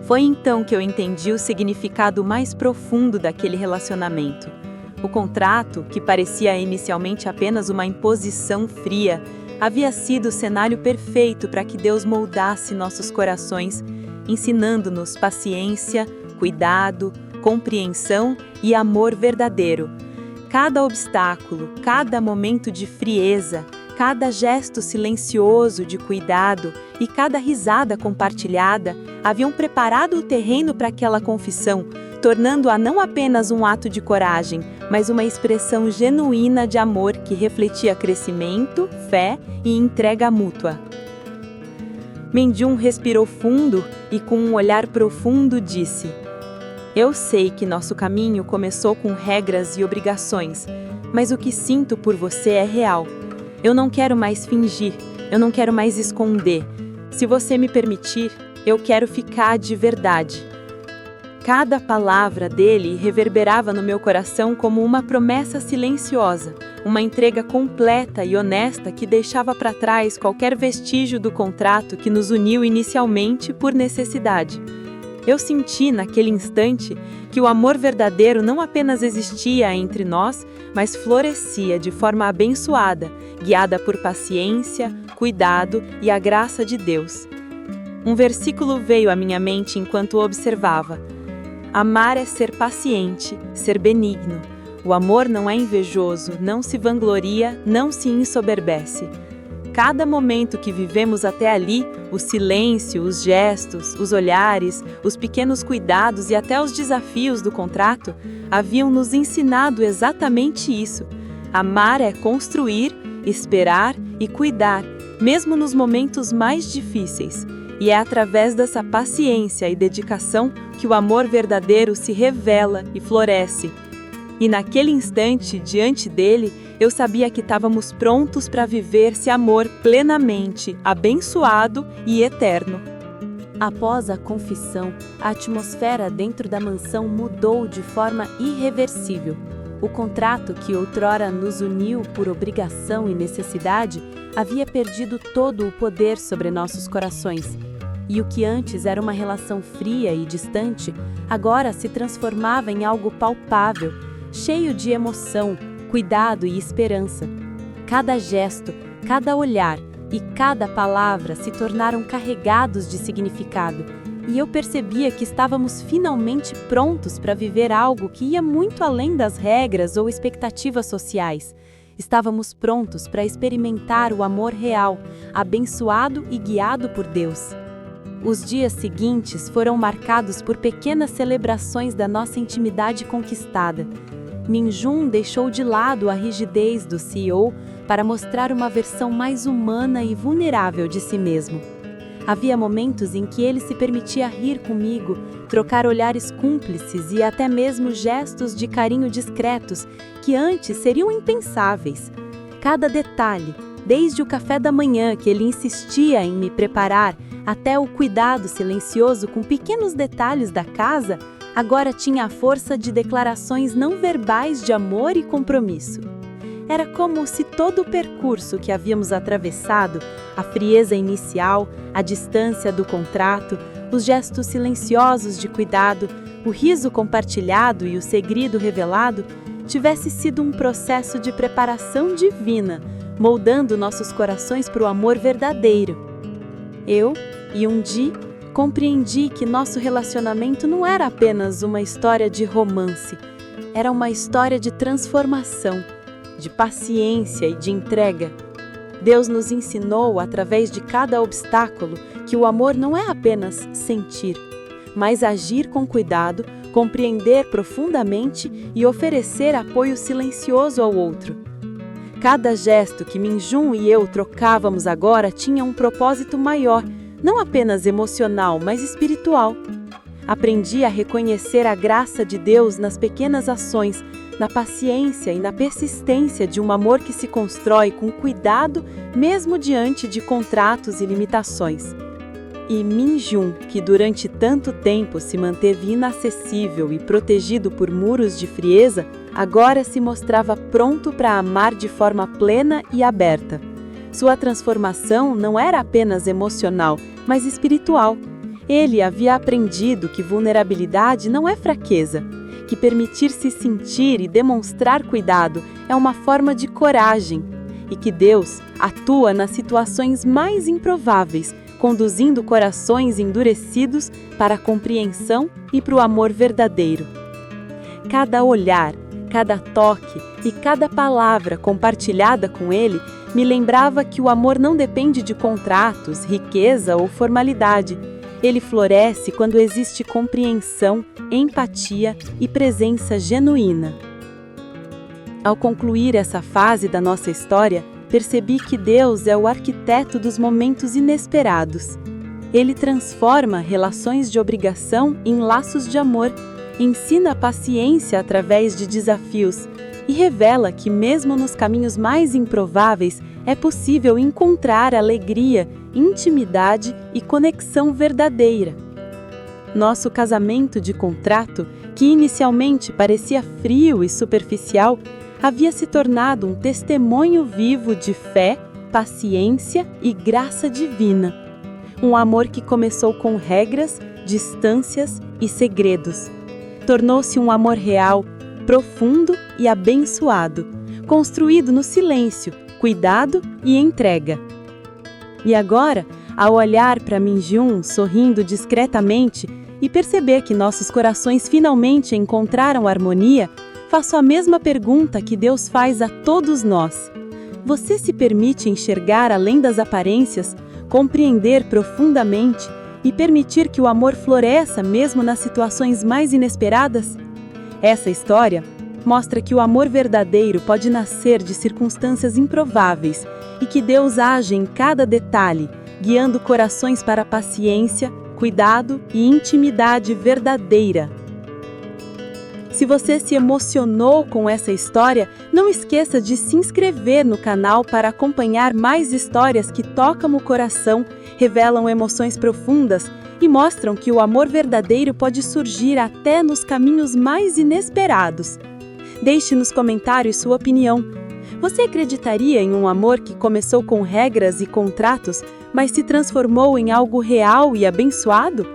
Foi então que eu entendi o significado mais profundo daquele relacionamento. O contrato, que parecia inicialmente apenas uma imposição fria, havia sido o cenário perfeito para que Deus moldasse nossos corações, ensinando-nos paciência, cuidado, compreensão e amor verdadeiro. Cada obstáculo, cada momento de frieza, cada gesto silencioso de cuidado e cada risada compartilhada haviam preparado o terreno para aquela confissão, tornando-a não apenas um ato de coragem, mas uma expressão genuína de amor que refletia crescimento, fé e entrega mútua. Min-jun respirou fundo e, com um olhar profundo, disse: Eu sei que nosso caminho começou com regras e obrigações, mas o que sinto por você é real. Eu não quero mais fingir, eu não quero mais esconder. Se você me permitir, eu quero ficar de verdade. Cada palavra dele reverberava no meu coração como uma promessa silenciosa, uma entrega completa e honesta que deixava para trás qualquer vestígio do contrato que nos uniu inicialmente por necessidade. Eu senti naquele instante que o amor verdadeiro não apenas existia entre nós, mas florescia de forma abençoada, guiada por paciência, cuidado e a graça de Deus. Um versículo veio à minha mente enquanto o observava. Amar é ser paciente, ser benigno. O amor não é invejoso, não se vangloria, não se ensoberbece. Cada momento que vivemos até ali, o silêncio, os gestos, os olhares, os pequenos cuidados e até os desafios do contrato, haviam nos ensinado exatamente isso. Amar é construir, esperar e cuidar, mesmo nos momentos mais difíceis. E é através dessa paciência e dedicação que o amor verdadeiro se revela e floresce. E naquele instante, diante dele, eu sabia que estávamos prontos para viver esse amor plenamente, abençoado e eterno. Após a confissão, a atmosfera dentro da mansão mudou de forma irreversível. O contrato que outrora nos uniu por obrigação e necessidade havia perdido todo o poder sobre nossos corações. E o que antes era uma relação fria e distante, agora se transformava em algo palpável, cheio de emoção, cuidado e esperança. Cada gesto, cada olhar e cada palavra se tornaram carregados de significado, e eu percebia que estávamos finalmente prontos para viver algo que ia muito além das regras ou expectativas sociais. Estávamos prontos para experimentar o amor real, abençoado e guiado por Deus. Os dias seguintes foram marcados por pequenas celebrações da nossa intimidade conquistada. Min-jun deixou de lado a rigidez do CEO para mostrar uma versão mais humana e vulnerável de si mesmo. Havia momentos em que ele se permitia rir comigo, trocar olhares cúmplices e até mesmo gestos de carinho discretos que antes seriam impensáveis. Cada detalhe, desde o café da manhã que ele insistia em me preparar, até o cuidado silencioso com pequenos detalhes da casa, agora tinha a força de declarações não verbais de amor e compromisso. Era como se todo o percurso que havíamos atravessado, a frieza inicial, a distância do contrato, os gestos silenciosos de cuidado, o riso compartilhado e o segredo revelado, tivesse sido um processo de preparação divina, moldando nossos corações para o amor verdadeiro. Eu, Yoon-ji, compreendi que nosso relacionamento não era apenas uma história de romance, era uma história de transformação, de paciência e de entrega. Deus nos ensinou, através de cada obstáculo, que o amor não é apenas sentir, mas agir com cuidado, compreender profundamente e oferecer apoio silencioso ao outro. Cada gesto que Min-jun e eu trocávamos agora tinha um propósito maior, não apenas emocional, mas espiritual. Aprendi a reconhecer a graça de Deus nas pequenas ações, na paciência e na persistência de um amor que se constrói com cuidado, mesmo diante de contratos e limitações. E Min-jun, que durante tanto tempo se manteve inacessível e protegido por muros de frieza, agora se mostrava pronto para amar de forma plena e aberta. Sua transformação não era apenas emocional, mas espiritual. Ele havia aprendido que vulnerabilidade não é fraqueza, que permitir-se sentir e demonstrar cuidado é uma forma de coragem, e que Deus atua nas situações mais improváveis, conduzindo corações endurecidos para a compreensão e para o amor verdadeiro. Cada olhar, cada toque e cada palavra compartilhada com Ele me lembrava que o amor não depende de contratos, riqueza ou formalidade. Ele floresce quando existe compreensão, empatia e presença genuína. Ao concluir essa fase da nossa história, percebi que Deus é o arquiteto dos momentos inesperados. Ele transforma relações de obrigação em laços de amor, ensina a paciência através de desafios e revela que, mesmo nos caminhos mais improváveis, é possível encontrar alegria, intimidade e conexão verdadeira. Nosso casamento de contrato, que inicialmente parecia frio e superficial, havia se tornado um testemunho vivo de fé, paciência e graça divina. Um amor que começou com regras, distâncias e segredos. Tornou-se um amor real, profundo e abençoado, construído no silêncio, cuidado e entrega. E agora, ao olhar para Min-jun sorrindo discretamente e perceber que nossos corações finalmente encontraram harmonia, faço a mesma pergunta que Deus faz a todos nós. Você se permite enxergar além das aparências, compreender profundamente e permitir que o amor floresça mesmo nas situações mais inesperadas? Essa história mostra que o amor verdadeiro pode nascer de circunstâncias improváveis e que Deus age em cada detalhe, guiando corações para paciência, cuidado e intimidade verdadeira. Se você se emocionou com essa história, não esqueça de se inscrever no canal para acompanhar mais histórias que tocam o coração, revelam emoções profundas e mostram que o amor verdadeiro pode surgir até nos caminhos mais inesperados. Deixe nos comentários sua opinião. Você acreditaria em um amor que começou com regras e contratos, mas se transformou em algo real e abençoado?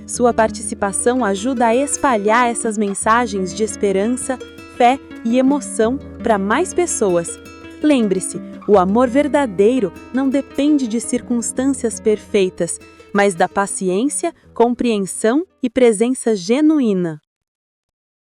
Sua participação ajuda a espalhar essas mensagens de esperança, fé e emoção para mais pessoas. Lembre-se, o amor verdadeiro não depende de circunstâncias perfeitas, mas da paciência, compreensão e presença genuína.